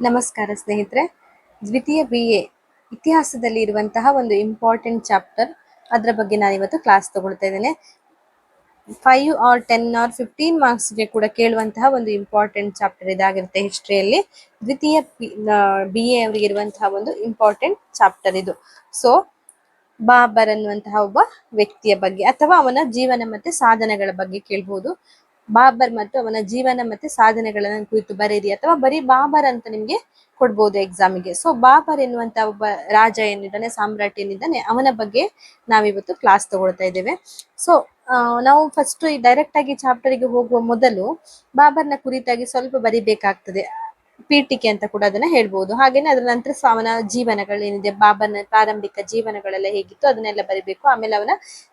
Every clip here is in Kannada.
ನಮಸ್ಕಾರ ಸ್ನೇಹಿತರೆ. ದ್ವಿತೀಯ BA ಇತಿಹಾಸದಲ್ಲಿ ಇರುವಂತಹ ಒಂದು ಇಂಪಾರ್ಟೆಂಟ್ ಚಾಪ್ಟರ್, ಅದರ ಬಗ್ಗೆ ನಾನು ಇವತ್ತು ಕ್ಲಾಸ್ ತಗೊಳ್ತಾ ಇದ್ದೇನೆ. 5 or 10 or 15 ಮಾರ್ಕ್ಸ್ಗೆ ಕೂಡ ಕೇಳುವಂತಹ ಒಂದು ಇಂಪಾರ್ಟೆಂಟ್ ಚಾಪ್ಟರ್ ಇದಾಗಿರುತ್ತೆ ಹಿಸ್ಟ್ರಿಯಲ್ಲಿ. ದ್ವಿತೀಯ BA ಅವರಿಗೆ ಇರುವಂತಹ ಒಂದು ಇಂಪಾರ್ಟೆಂಟ್ ಚಾಪ್ಟರ್ ಇದು. ಸೊ ಬಾಬರ್ ಅನ್ನುವಂತಹ ಒಬ್ಬ ವ್ಯಕ್ತಿಯ ಬಗ್ಗೆ ಅಥವಾ ಅವನ ಜೀವನ ಮತ್ತೆ ಸಾಧನೆಗಳ ಬಗ್ಗೆ ಕೇಳ್ಬೋದು. ಬಾಬರ್ ಮತ್ತು ಅವನ ಜೀವನ ಮತ್ತೆ ಸಾಧನೆಗಳನ್ನ ಕುರಿತು ಬರೀರಿ ಅಥವಾ ಬರೀ ಬಾಬರ್ ಅಂತ ನಿಮ್ಗೆ ಕೊಡ್ಬೋದು ಎಕ್ಸಾಮಿಗೆ. ಸೊ ಬಾಬರ್ ಎನ್ನುವಂತ ಒಬ್ಬ ರಾಜ ಏನಿದ್ದಾನೆ, ಸಾಮ್ರಾಟ್ ಏನಿದ್ದಾನೆ, ಅವನ ಬಗ್ಗೆ ನಾವಿವತ್ತು ಕ್ಲಾಸ್ ತಗೊಳ್ತಾ ಇದ್ದೇವೆ. ಸೊ ನಾವು ಫಸ್ಟ್ ಡೈರೆಕ್ಟ್ ಆಗಿ ಚಾಪ್ಟರ್ಗೆ ಹೋಗುವ ಮೊದಲು ಬಾಬರ್ನ ಕುರಿತಾಗಿ ಸ್ವಲ್ಪ ಬರಿಬೇಕಾಗ್ತದೆ. ಪೀಠಿಕೆ ಅಂತ ಕೂಡ ಅದನ್ನ ಹೇಳ್ಬಹುದು. ಹಾಗೇನೆ ಅದರ ನಂತರ ಅವನ ಜೀವನಗಳೇನಿದೆ, ಬಾಬರ್ನ ಪ್ರಾರಂಭಿಕ ಜೀವನಗಳೆಲ್ಲ ಹೇಗಿತ್ತು ಅದನ್ನೆಲ್ಲ ಬರಿಬೇಕು. ಆಮೇಲೆ ಅವನ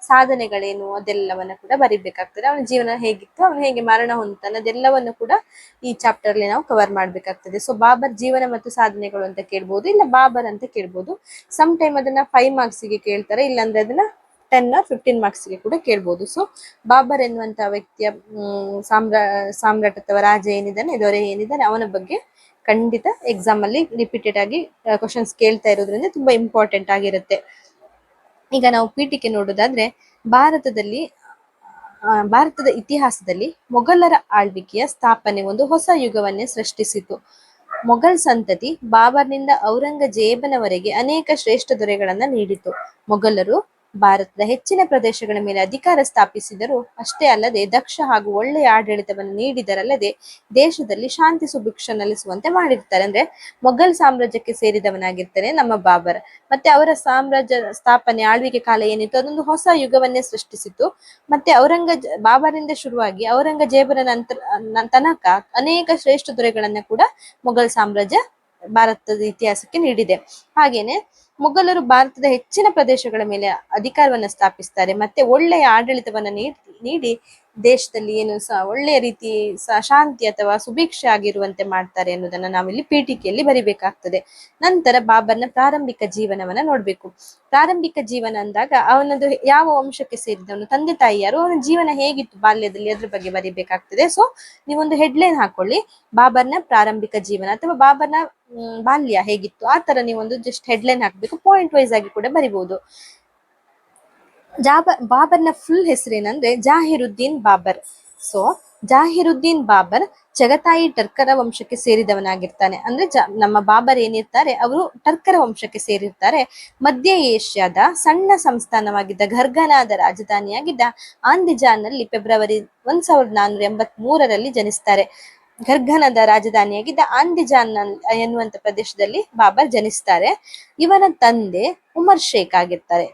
ಸಾಧನೆಗಳೇನು ಅದೆಲ್ಲವನ್ನ ಕೂಡ ಬರಿಬೇಕಾಗ್ತದೆ. ಅವನ ಜೀವನ ಹೇಗಿತ್ತು, ಅವನು ಹೇಗೆ ಮರಣ ಹೊಂದ್ತಾನೆ, ಅದೆಲ್ಲವನ್ನು ಕೂಡ ಈ ಚಾಪ್ಟರ್ ಅಲ್ಲಿ ನಾವು ಕವರ್ ಮಾಡ್ಬೇಕಾಗ್ತದೆ. ಸೊ ಬಾಬರ್ ಜೀವನ ಮತ್ತು ಸಾಧನೆಗಳು ಅಂತ ಕೇಳ್ಬೋದು, ಇಲ್ಲ ಬಾಬರ್ ಅಂತ ಕೇಳ್ಬೋದು. ಸಮ್ ಟೈಮ್ ಅದನ್ನ 5 ಮಾರ್ಕ್ಸ್ಗೆ ಕೇಳ್ತಾರೆ, ಇಲ್ಲಾಂದ್ರೆ ಅದನ್ನ 10 or 15 ಮಾರ್ಕ್ಸ್ಗೆ ಕೂಡ ಕೇಳ್ಬೋದು. ಸೊ ಬಾಬರ್ ಎನ್ನುವಂತ ವ್ಯಕ್ತಿಯ ಸಾಮ್ರಾಟ್ ಅಥವಾ ರಾಜ ಏನಿದ್ದಾನೆ, ದೊರೆ ಏನಿದ್ದಾನೆ, ಅವನ ಬಗ್ಗೆ ಖಂಡಿತ ಎಕ್ಸಾಮ್ ಅಲ್ಲಿ ರಿಪೀಟೆಡ್ ಆಗಿ ಕ್ವಶನ್ಸ್ ಕೇಳ್ತಾ ಇರೋದ್ರಿಂದ ತುಂಬಾ ಇಂಪಾರ್ಟೆಂಟ್ ಆಗಿರುತ್ತೆ. ಈಗ ನಾವು ಪೀಠಿಕೆ ನೋಡೋದಾದ್ರೆ, ಭಾರತದ ಇತಿಹಾಸದಲ್ಲಿ ಮೊಘಲರ ಆಳ್ವಿಕೆಯ ಸ್ಥಾಪನೆ ಒಂದು ಹೊಸ ಯುಗವನ್ನೇ ಸೃಷ್ಟಿಸಿತು. ಮೊಘಲ್ ಸಂತತಿ ಬಾಬರ್ನಿಂದ ಔರಂಗಜೇಬನವರೆಗೆ ಅನೇಕ ಶ್ರೇಷ್ಠ ದೊರೆಗಳನ್ನ ನೀಡಿತು. ಮೊಘಲರು ಭಾರತದ ಹೆಚ್ಚಿನ ಪ್ರದೇಶಗಳ ಮೇಲೆ ಅಧಿಕಾರ ಸ್ಥಾಪಿಸಿದರು. ಅಷ್ಟೇ ಅಲ್ಲದೆ ದಕ್ಷ ಹಾಗೂ ಒಳ್ಳೆಯ ಆಡಳಿತವನ್ನು ನೀಡಿದರಲ್ಲದೆ ದೇಶದಲ್ಲಿ ಶಾಂತಿ ಸುಭಿಕ್ಷ ನೆಲೆಸುವಂತೆ ಮಾಡಿರ್ತಾರೆ. ಅಂದ್ರೆ ಮೊಘಲ್ ಸಾಮ್ರಾಜ್ಯಕ್ಕೆ ಸೇರಿದವನಾಗಿರ್ತಾನೆ ನಮ್ಮ ಬಾಬರ್. ಮತ್ತೆ ಅವರ ಸಾಮ್ರಾಜ್ಯ ಸ್ಥಾಪನೆ ಆಳ್ವಿಕೆ ಕಾಲ ಏನಿತ್ತು ಅದೊಂದು ಹೊಸ ಯುಗವನ್ನೇ ಸೃಷ್ಟಿಸಿತು. ಮತ್ತೆ ಬಾಬರಿಂದ ಶುರುವಾಗಿ ಔರಂಗಜೇಬನ ತನಕ ಅನೇಕ ಶ್ರೇಷ್ಠ ದೊರೆಗಳನ್ನ ಕೂಡ ಮೊಘಲ್ ಸಾಮ್ರಾಜ್ಯ ಭಾರತದ ಇತಿಹಾಸಕ್ಕೆ ನೀಡಿದೆ. ಹಾಗೇನೆ ಮೊಘಲರು ಭಾರತದ ಹೆಚ್ಚಿನ ಪ್ರದೇಶಗಳ ಮೇಲೆ ಅಧಿಕಾರವನ್ನ ಸ್ಥಾಪಿಸ್ತಾರೆ. ಮತ್ತೆ ಒಳ್ಳೆಯ ಆಡಳಿತವನ್ನ ನೀಡಿ ದೇಶದಲ್ಲಿ ಏನು ಒಳ್ಳೆಯ ರೀತಿ ಶಾಂತಿ ಅಥವಾ ಸುಭಿಕ್ಷೆ ಆಗಿರುವಂತೆ ಮಾಡ್ತಾರೆ ಅನ್ನೋದನ್ನ ನಾವಿಲ್ಲಿ ಪೀಠಿಕೆಯಲ್ಲಿ ಬರಿಬೇಕಾಗ್ತದೆ. ನಂತರ ಬಾಬರ್ನ ಪ್ರಾರಂಭಿಕ ಜೀವನವನ್ನ ನೋಡ್ಬೇಕು. ಪ್ರಾರಂಭಿಕ ಜೀವನ ಅಂದಾಗ ಅವನದು ಯಾವ ವಂಶಕ್ಕೆ ಸೇರಿದವನು, ತಂದೆ ತಾಯಿ ಯಾರು, ಅವನ ಜೀವನ ಹೇಗಿತ್ತು ಬಾಲ್ಯದಲ್ಲಿ, ಅದ್ರ ಬಗ್ಗೆ ಬರಿಬೇಕಾಗ್ತದೆ. ಸೊ ನೀವೊಂದು ಹೆಡ್ಲೈನ್ ಹಾಕೊಳ್ಳಿ, ಬಾಬರ್ನ ಪ್ರಾರಂಭಿಕ ಜೀವನ ಅಥವಾ ಬಾಬರ್ನ ಬಾಲ್ಯ ಹೇಗಿತ್ತು, ಆ ತರ ನೀವೊಂದು ಜಸ್ಟ್ ಹೆಡ್ಲೈನ್ ಹಾಕ್ಬೇಕು. ಪಾಯಿಂಟ್ ವೈಸ್ ಆಗಿ ಕೂಡ ಬರಿಬಹುದು. ಬಾಬರ್ನ ಫುಲ್ ಹೆಸರೇನಂದ್ರೆ ಜಾಹಿರುದ್ದೀನ್ ಬಾಬರ್. ಸೊ ಜಾಹಿರುದ್ದೀನ್ ಬಾಬರ್ ಚಗತಾಯಿ ಟರ್ಕರ ವಂಶಕ್ಕೆ ಸೇರಿದವನಾಗಿರ್ತಾನೆ. ಅಂದ್ರೆ ನಮ್ಮ ಬಾಬರ್ ಏನಿರ್ತಾರೆ ಅವರು ಟರ್ಕರ ವಂಶಕ್ಕೆ ಸೇರಿರ್ತಾರೆ. ಮಧ್ಯ ಏಷ್ಯಾದ ಸಣ್ಣ ಸಂಸ್ಥಾನವಾಗಿದ್ದ ಘರ್ಗನಾದ ರಾಜಧಾನಿಯಾಗಿದ್ದ ಆಂದಿಜಾನ್ ನಲ್ಲಿ ಫೆಬ್ರವರಿ 1483ರಲ್ಲಿ ಜನಿಸ್ತಾರೆ. ಘರ್ಗನದ ರಾಜಧಾನಿಯಾಗಿದ್ದ ಆಂದಿಜಾನ್ ಎನ್ನುವಂತ ಪ್ರದೇಶದಲ್ಲಿ ಬಾಬರ್ ಜನಿಸ್ತಾರೆ. ಇವನ ತಂದೆ ಉಮರ್ ಶೇಖ್ ಆಗಿರ್ತಾರೆ.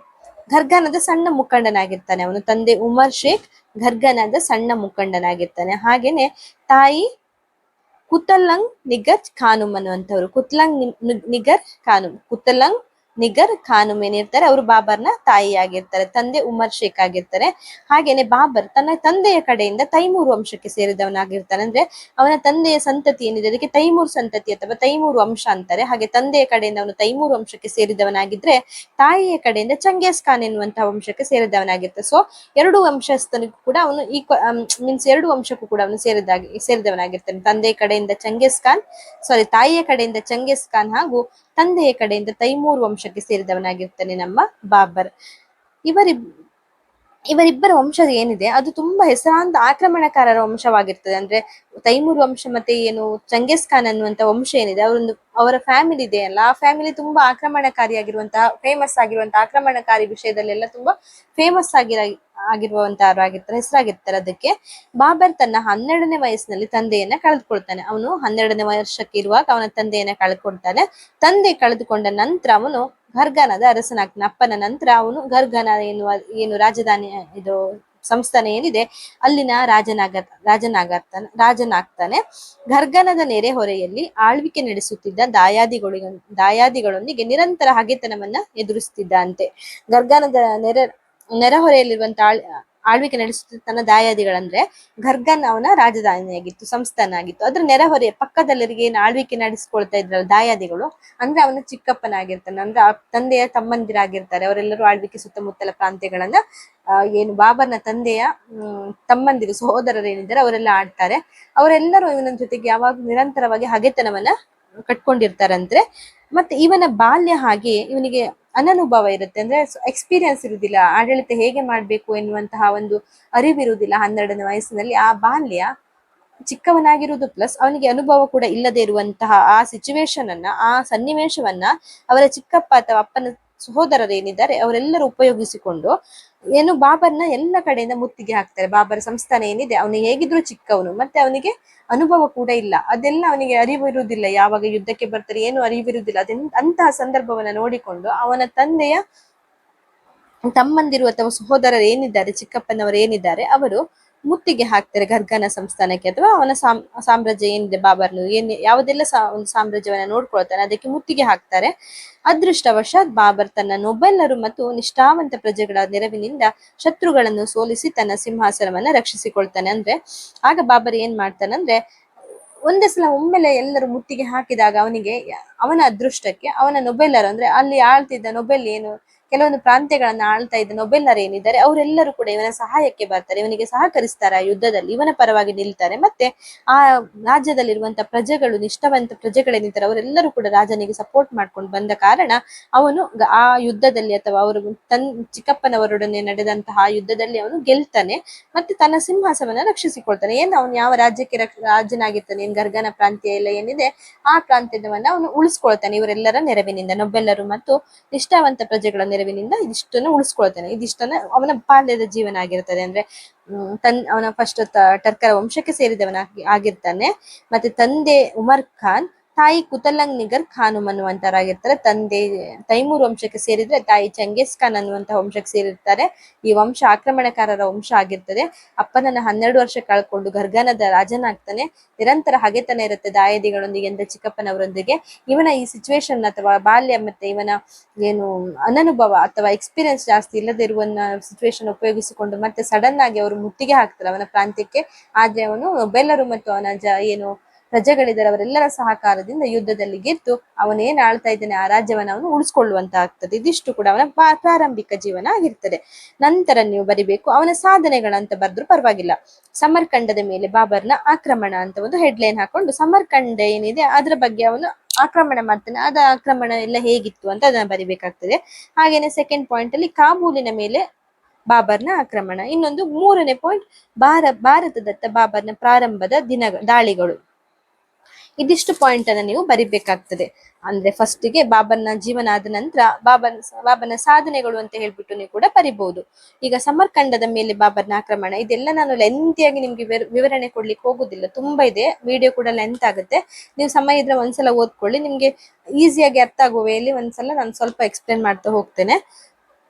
ಘರ್ಗನದ ಸಣ್ಣ ಮುಖಂಡನಾಗಿರ್ತಾನೆ. ಅವನ ತಂದೆ ಉಮರ್ ಶೇಖ್ ಘರ್ಗನದ ಸಣ್ಣ ಮುಖಂಡನಾಗಿರ್ತಾನೆ. ಹಾಗೇನೆ ತಾಯಿ ಕುತಲಂಗ್ ನಿಗರ್ ಖಾನುಮ್ ಅನ್ನುವಂಥವ್ರು. ಕುತಲಂಗ್ ನಿಗರ್ ಖಾನುಮ್ ಏನಿರ್ತಾರೆ ಅವರು ಬಾಬರ್ನ ತಾಯಿ ಆಗಿರ್ತಾರೆ. ತಂದೆ ಉಮರ್ ಶೇಖ್ ಆಗಿರ್ತಾರೆ. ಹಾಗೇನೆ ಬಾಬರ್ ತನ್ನ ತಂದೆಯ ಕಡೆಯಿಂದ ತೈಮೂರ್ ವಂಶಕ್ಕೆ ಸೇರಿದವನಾಗಿರ್ತಾನೆ. ಅಂದ್ರೆ ಅವನ ತಂದೆಯ ಸಂತತಿ ಏನಿದೆ ಅದಕ್ಕೆ ತೈಮೂರ್ ಸಂತತಿ ಅಥವಾ ತೈಮೂರ್ ವಂಶ ಅಂತಾರೆ. ಹಾಗೆ ತಂದೆಯ ಕಡೆಯಿಂದ ಅವನು ತೈಮೂರ್ ವಂಶಕ್ಕೆ ಸೇರಿದವನಾಗಿದ್ರೆ ತಾಯಿಯ ಕಡೆಯಿಂದ ಚಂಗೇಸ್ ಖಾನ್ ಎನ್ನುವಂತಹ ವಂಶಕ್ಕೆ ಸೇರಿದವನಾಗಿರ್ತಾರೆ. ಸೊ ಎರಡು ವಂಶಸ್ಥನಿಗೂ ಕೂಡ ಅವನು ಎರಡು ವಂಶಕ್ಕೂ ಕೂಡ ಅವನು ಸೇರಿದವನಾಗಿರ್ತಾನೆ. ತಾಯಿಯ ಕಡೆಯಿಂದ ಚಂಗೇಸ್ ಖಾನ್ ಹಾಗೂ ತಂದೆಯ ಕಡೆಯಿಂದ ತೈಮೂರ್ ವಂಶಕ್ಕೆ ಸೇರಿದವನಾಗಿರ್ತಾನೆ ನಮ್ಮ ಬಾಬರ್. ಇವರಿಬ್ಬರ ವಂಶ ಏನಿದೆ ಅದು ತುಂಬಾ ಹೆಸರಾಂತ ಆಕ್ರಮಣಕಾರರ ವಂಶವಾಗಿರ್ತದೆ. ಅಂದ್ರೆ ತೈಮೂರ್ ವಂಶ ಮತ್ತೆ ಏನು ಚಂಗೇಸ್ ಖಾನ್ ಅನ್ನುವಂತ ವಂಶ ಏನಿದೆ ಅವರ ಫ್ಯಾಮಿಲಿ ಇದೆಯಲ್ಲ, ಆ ಫ್ಯಾಮಿಲಿ ತುಂಬಾ ಆಕ್ರಮಣಕಾರಿಯಾಗಿರುವಂತಹ ಫೇಮಸ್ ಆಗಿರುವಂತಹ ಆಕ್ರಮಣಕಾರಿ ವಿಷಯದಲ್ಲೆಲ್ಲ ತುಂಬಾ ಫೇಮಸ್ ಆಗಿರುವಂತಹವರಾಗಿರ್ತಾರೆ, ಹೆಸರಾಗಿರ್ತಾರೆ. ಅದಕ್ಕೆ ಬಾಬರ್ ತನ್ನ 12ನೇ ವಯಸ್ಸಿನಲ್ಲಿ ತಂದೆಯನ್ನ ಕಳೆದುಕೊಳ್ತಾನೆ. ಅವನು 12ನೇ ವರ್ಷಕ್ಕೆ ಇರುವಾಗ ಅವನ ತಂದೆಯನ್ನ ಕಳೆದುಕೊಳ್ತಾನೆ. ತಂದೆ ಕಳೆದುಕೊಂಡ ನಂತರ ಅವನು ಘರ್ಗನದ ಅರಸನಾಗ್ತಾನೆ. ಅಪ್ಪನ ನಂತರ ಅವನು ಘರ್ಗನ ಏನು ರಾಜಧಾನಿ ಇದು ಸಂಸ್ಥಾನ ಏನಿದೆ ಅಲ್ಲಿನ ರಾಜನಾಗ್ತಾನೆ. ಘರ್ಗನದ ನೆರೆಹೊರೆಯಲ್ಲಿ ಆಳ್ವಿಕೆ ನಡೆಸುತ್ತಿದ್ದ ದಾಯಾದಿಗಳೊಂದಿಗೆ ನಿರಂತರ ಹಗೆತನವನ್ನ ಎದುರಿಸುತ್ತಿದ್ದ ಅಂತೆ. ಘರ್ಗನದ ನೆರೆಹೊರೆಯಲ್ಲಿರುವಂತಹ ಆಳ್ವಿಕೆ ನಡೆಸುತ್ತಿದ್ದ ತನ್ನ ದಾಯಾದಿಗಳಂದ್ರೆ ಘರ್ಗನ್ ಅವನ ರಾಜಧಾನಿಯಾಗಿತ್ತು, ಸಂಸ್ಥಾನ ಆಗಿತ್ತು. ಅದ್ರ ನೆರೆಹೊರೆಯ ಪಕ್ಕದಲ್ಲರಿಗೆ ಏನು ಆಳ್ವಿಕೆ ನಡೆಸ್ಕೊಳ್ತಾ ಇದ್ರಲ್ಲ ದಾಯಾದಿಗಳು, ಅಂದ್ರೆ ಅವನ ಚಿಕ್ಕಪ್ಪನಾಗಿರ್ತಾನೆ. ಅಂದ್ರೆ ಆ ತಂದೆಯ ತಮ್ಮಂದಿರಾಗಿರ್ತಾರೆ. ಅವರೆಲ್ಲರೂ ಆಳ್ವಿಕೆ ಸುತ್ತಮುತ್ತಲ ಪ್ರಾಂತ್ಯಗಳನ್ನ ಏನು ಬಾಬರ್ನ ತಂದೆಯ ಸಹೋದರರು ಏನಿದ್ದಾರೆ ಅವರೆಲ್ಲ ಆಡ್ತಾರೆ. ಅವರೆಲ್ಲರೂ ಇವನ ಜೊತೆಗೆ ಯಾವಾಗ ನಿರಂತರವಾಗಿ ಹಗೆತನವನ್ನ ಕಟ್ಕೊಂಡಿರ್ತಾರಂದ್ರೆ. ಮತ್ತೆ ಇವನ ಬಾಲ್ಯ ಹಾಗೆ ಇವನಿಗೆ ಅನನುಭವ ಇರುತ್ತೆ, ಅಂದ್ರೆ ಎಕ್ಸ್ಪೀರಿಯನ್ಸ್ ಇರುವುದಿಲ್ಲ, ಆಡಳಿತ ಹೇಗೆ ಮಾಡ್ಬೇಕು ಎನ್ನುವಂತಹ ಒಂದು ಅರಿವಿರುವುದಿಲ್ಲ 12ನೇ ವಯಸ್ಸಿನಲ್ಲಿ. ಆ ಬಾಲ್ಯ ಚಿಕ್ಕವನಾಗಿರುವುದು ಪ್ಲಸ್ ಅವನಿಗೆ ಅನುಭವ ಕೂಡ ಇಲ್ಲದೆ ಇರುವಂತಹ ಆ ಸಿಚುವೇಶನ್ ಅನ್ನ, ಆ ಸನ್ನಿವೇಶವನ್ನ ಅವರ ಚಿಕ್ಕಪ್ಪ ಅಥವಾ ಅಪ್ಪನ ಸಹೋದರರು ಏನಿದ್ದಾರೆ ಅವರೆಲ್ಲರೂ ಉಪಯೋಗಿಸಿಕೊಂಡು ಏನು ಬಾಬರ್ನ ಎಲ್ಲ ಕಡೆಯಿಂದ ಮುತ್ತಿಗೆ ಹಾಕ್ತಾರೆ. ಬಾಬರ್ ಸಂಸ್ಥಾನ ಏನಿದೆ, ಅವನಿಗೆ ಹೇಗಿದ್ರು ಚಿಕ್ಕವನು, ಮತ್ತೆ ಅವನಿಗೆ ಅನುಭವ ಕೂಡ ಇಲ್ಲ, ಅದೆಲ್ಲ ಅವನಿಗೆ ಅರಿವು ಇರುವುದಿಲ್ಲ, ಯಾವಾಗ ಯುದ್ಧಕ್ಕೆ ಬರ್ತಾರೆ ಏನು ಅರಿವಿರುವುದಿಲ್ಲ. ಅಂತಹ ಸಂದರ್ಭವನ್ನ ನೋಡಿಕೊಂಡು ಅವನ ತಂದೆಯ ತಮ್ಮಂದಿರು ಅಥವಾ ಸಹೋದರರು ಏನಿದ್ದಾರೆ, ಚಿಕ್ಕಪ್ಪನವರು ಏನಿದ್ದಾರೆ, ಅವರು ಮುತ್ತಿಗೆ ಹಾಕ್ತಾರೆ ಗರ್ಗನ ಸಂಸ್ಥಾನಕ್ಕೆ, ಅಥವಾ ಅವನ ಸಾಮ್ರಾಜ್ಯ ಏನಿದೆ ಬಾಬರ್ನು ಯಾವುದೆಲ್ಲ ಒಂದು ಸಾಮ್ರಾಜ್ಯವನ್ನ ನೋಡ್ಕೊಳ್ತಾನೆ ಅದಕ್ಕೆ ಮುತ್ತಿಗೆ ಹಾಕ್ತಾರೆ. ಅದೃಷ್ಟವಶಾತ್ ಬಾಬರ್ ತನ್ನ ನೊಬೆಲ್ಲರು ಮತ್ತು ನಿಷ್ಠಾವಂತ ಪ್ರಜೆಗಳ ನೆರವಿನಿಂದ ಶತ್ರುಗಳನ್ನು ಸೋಲಿಸಿ ತನ್ನ ಸಿಂಹಾಸನವನ್ನ ರಕ್ಷಿಸಿಕೊಳ್ತಾನೆ. ಅಂದ್ರೆ ಆಗ ಬಾಬರ್ ಏನ್ ಮಾಡ್ತಾನಂದ್ರೆ, ಒಂದೇ ಸಲ ಒಮ್ಮೆಲೆ ಎಲ್ಲರೂ ಮುತ್ತಿಗೆ ಹಾಕಿದಾಗ ಅವನಿಗೆ ಅವನ ಅದೃಷ್ಟಕ್ಕೆ ಅವನ ನೊಬೆಲ್ಲರು, ಅಂದ್ರೆ ಅಲ್ಲಿ ಆಳ್ತಿದ್ದ ನೊಬೆಲ್ ಏನು ಕೆಲವೊಂದು ಪ್ರಾಂತ್ಯಗಳನ್ನ ಆಳ್ತಾ ಇದ್ದ ನೊಬೆಲ್ಲರ್ ಏನಿದ್ದಾರೆ ಅವರೆಲ್ಲರೂ ಕೂಡ ಇವನ ಸಹಾಯಕ್ಕೆ ಬರ್ತಾರೆ, ಇವನಿಗೆ ಸಹಕರಿಸ್ತಾರೆ, ಆ ಯುದ್ಧದಲ್ಲಿ ಇವನ ಪರವಾಗಿ ನಿಲ್ತಾರೆ. ಮತ್ತೆ ಆ ರಾಜ್ಯದಲ್ಲಿರುವಂತ ಪ್ರಜೆಗಳು, ನಿಷ್ಠಾವಂತ ಪ್ರಜೆಗಳೇನಿದ್ದಾರೆ ಅವರೆಲ್ಲರೂ ಕೂಡ ರಾಜನಿಗೆ ಸಪೋರ್ಟ್ ಮಾಡ್ಕೊಂಡು ಬಂದ ಕಾರಣ ಅವನು ಆ ಯುದ್ಧದಲ್ಲಿ ಅಥವಾ ಅವರು ಚಿಕ್ಕಪ್ಪನವರೊಡನೆ ನಡೆದಂತಹ ಯುದ್ಧದಲ್ಲಿ ಅವನು ಗೆಲ್ತಾನೆ, ಮತ್ತೆ ತನ್ನ ಸಿಂಹಾಸವನ್ನ ರಕ್ಷಿಸಿಕೊಳ್ತಾನೆ. ಏನ್ ಅವನು ಯಾವ ರಾಜ್ಯಕ್ಕೆ ರಾಜನಾಗಿರ್ತಾನೆ, ಏನ್ ಗರ್ಗನ ಪ್ರಾಂತ್ಯ ಎಲ್ಲ ಏನಿದೆ ಆ ಪ್ರಾಂತ್ಯದವನ್ನ ಅವನು ಉಳಿಸ್ಕೊಳ್ತಾನೆ ಇವರೆಲ್ಲರ ನೆರವಿನಿಂದ, ನೊಬೆಲ್ಲರು ಮತ್ತು ನಿಷ್ಠಾವಂತ ಪ್ರಜೆಗಳ ನೆರವಿನಿಂದ ಇದಿಷ್ಟನ್ನು ಉಳಿಸ್ಕೊಳ್ತಾನೆ. ಇದಿಷ್ಟನ್ನ ಅವನ ಬಾಲ್ಯದ ಜೀವನ ಆಗಿರ್ತದೆ. ಅಂದ್ರೆ ಅವನ ಫಸ್ಟ್ ಟರ್ಕರ ವಂಶಕ್ಕೆ ಸೇರಿದವನ ಆಗಿರ್ತಾನೆ. ಮತ್ತೆ ತಂದೆ ಉಮರ್ ಖಾನ್, ತಾಯಿ ಕುತಲಂಗ್ ನಿಗರ್ ಖಾನುಮ್ ಅನ್ನುವಂತರಾಗಿರ್ತಾರೆ. ತಂದೆ ತೈಮೂರ್ ವಂಶಕ್ಕೆ ಸೇರಿದ್ರೆ ತಾಯಿ ಚಂಗೇಸ್ ಖಾನ್ ಅನ್ನುವಂತಹ ವಂಶಕ್ಕೆ ಸೇರಿರ್ತಾರೆ. ಈ ವಂಶ ಆಕ್ರಮಣಕಾರರ ವಂಶ ಆಗಿರ್ತದೆ. ಅಪ್ಪನನ್ನ 12 ವರ್ಷ ಕಳ್ಕೊಂಡು ಗರ್ಗಾನದ ರಾಜನಾಗ್ತಾನೆ. ನಿರಂತರ ಹಗೆತನ ಇರುತ್ತೆ ದಾಯಾದಿಗಳೊಂದಿಗೆ ಅಂದ್ರೆ ಚಿಕ್ಕಪ್ಪನವರೊಂದಿಗೆ. ಇವನ ಈ ಸಿಚುವೇಶನ್ ಅಥವಾ ಬಾಲ್ಯ ಮತ್ತೆ ಇವನ ಏನು ಅನನುಭವ ಅಥವಾ ಎಕ್ಸ್ಪೀರಿಯನ್ಸ್ ಜಾಸ್ತಿ ಇಲ್ಲದೆ ಇರುವ ಸಿಚುವೇಶನ್ ಉಪಯೋಗಿಸಿಕೊಂಡು ಮತ್ತೆ ಸಡನ್ ಆಗಿ ಅವರು ಮುತ್ತಿಗೆ ಹಾಕ್ತಾರೆ ಅವನ ಪ್ರಾಂತ್ಯಕ್ಕೆ. ಆದ್ರೆ ಅವನು ನೊಬೆಲ್ಲರು ಮತ್ತು ಅವನ ಏನು ಪ್ರಜೆಗಳಿದ್ದಾರೆ ಅವರೆಲ್ಲರ ಸಹಕಾರದಿಂದ ಯುದ್ಧದಲ್ಲಿ ಗೆದ್ದು ಅವನೇನ್ ಆಳ್ತಾ ಇದ್ದಾನೆ ಆ ರಾಜ್ಯವನ್ನ ಅವನು ಉಳಿಸ್ಕೊಳ್ಳುವಂತ ಆಗ್ತದೆ. ಇದಿಷ್ಟು ಕೂಡ ಅವನ ಪ್ರಾರಂಭಿಕ ಜೀವನ ಆಗಿರ್ತದೆ. ನಂತರ ನೀವು ಬರಿಬೇಕು ಅವನ ಸಾಧನೆಗಳಂತ ಬರೆದ್ರು ಪರವಾಗಿಲ್ಲ. ಸಮರ್ಕಂಡದ ಮೇಲೆ ಬಾಬರ್ನ ಆಕ್ರಮಣ ಅಂತ ಒಂದು ಹೆಡ್ಲೈನ್ ಹಾಕೊಂಡು ಸಮರ್ಕಂಡ ಏನಿದೆ ಅದ್ರ ಬಗ್ಗೆ ಅವನು ಆಕ್ರಮಣ ಮಾಡ್ತಾನೆ, ಅದ ಆಕ್ರಮಣ ಎಲ್ಲ ಹೇಗಿತ್ತು ಅಂತ ಅದನ್ನ ಬರಿಬೇಕಾಗ್ತದೆ. ಹಾಗೇನೆ ಸೆಕೆಂಡ್ ಪಾಯಿಂಟ್ ಅಲ್ಲಿ ಕಾಬೂಲಿನ ಮೇಲೆ ಬಾಬರ್ನ ಆಕ್ರಮಣ. ಇನ್ನೊಂದು 3ನೇ ಪಾಯಿಂಟ್ ಭಾರತದತ್ತ ಬಾಬರ್ನ ಪ್ರಾರಂಭದ ದಾಳಿಗಳು. ಇದಿಷ್ಟು ಪಾಯಿಂಟ್ ಅನ್ನ ನೀವು ಬರಿಬೇಕಾಗ್ತದೆ. ಅಂದ್ರೆ ಫಸ್ಟಿಗೆ ಬಾಬರ್ನ ಜೀವನ ಆದ ನಂತರ ಬಾಬರ್ನ ಸಾಧನೆಗಳು ಅಂತ ಹೇಳ್ಬಿಟ್ಟು ನೀವು ಕೂಡ ಬರಿಬಹುದು. ಈಗ ಸಮರ್ಕಂಡದ ಮೇಲೆ ಬಾಬರ್ನ ಆಕ್ರಮಣ, ಇದೆಲ್ಲ ನಾನು ಲೆಂತಿಯಾಗಿ ನಿಮ್ಗೆ ವಿವರಣೆ ಕೊಡ್ಲಿಕ್ಕೆ ಹೋಗುದಿಲ್ಲ, ತುಂಬಾ ಇದೆ, ವಿಡಿಯೋ ಕೂಡ ಲೆಂತ್ ಆಗುತ್ತೆ. ನೀವು ಸಮಯ ಇದ್ರೆ ಒಂದ್ಸಲ ಓದ್ಕೊಳ್ಳಿ, ನಿಮ್ಗೆ ಈಸಿಯಾಗಿ ಅರ್ಥ ಆಗುವ ವೇಳೆ ಒಂದ್ಸಲ ನಾನು ಸ್ವಲ್ಪ ಎಕ್ಸ್ಪ್ಲೇನ್ ಮಾಡ್ತಾ ಹೋಗ್ತೇನೆ.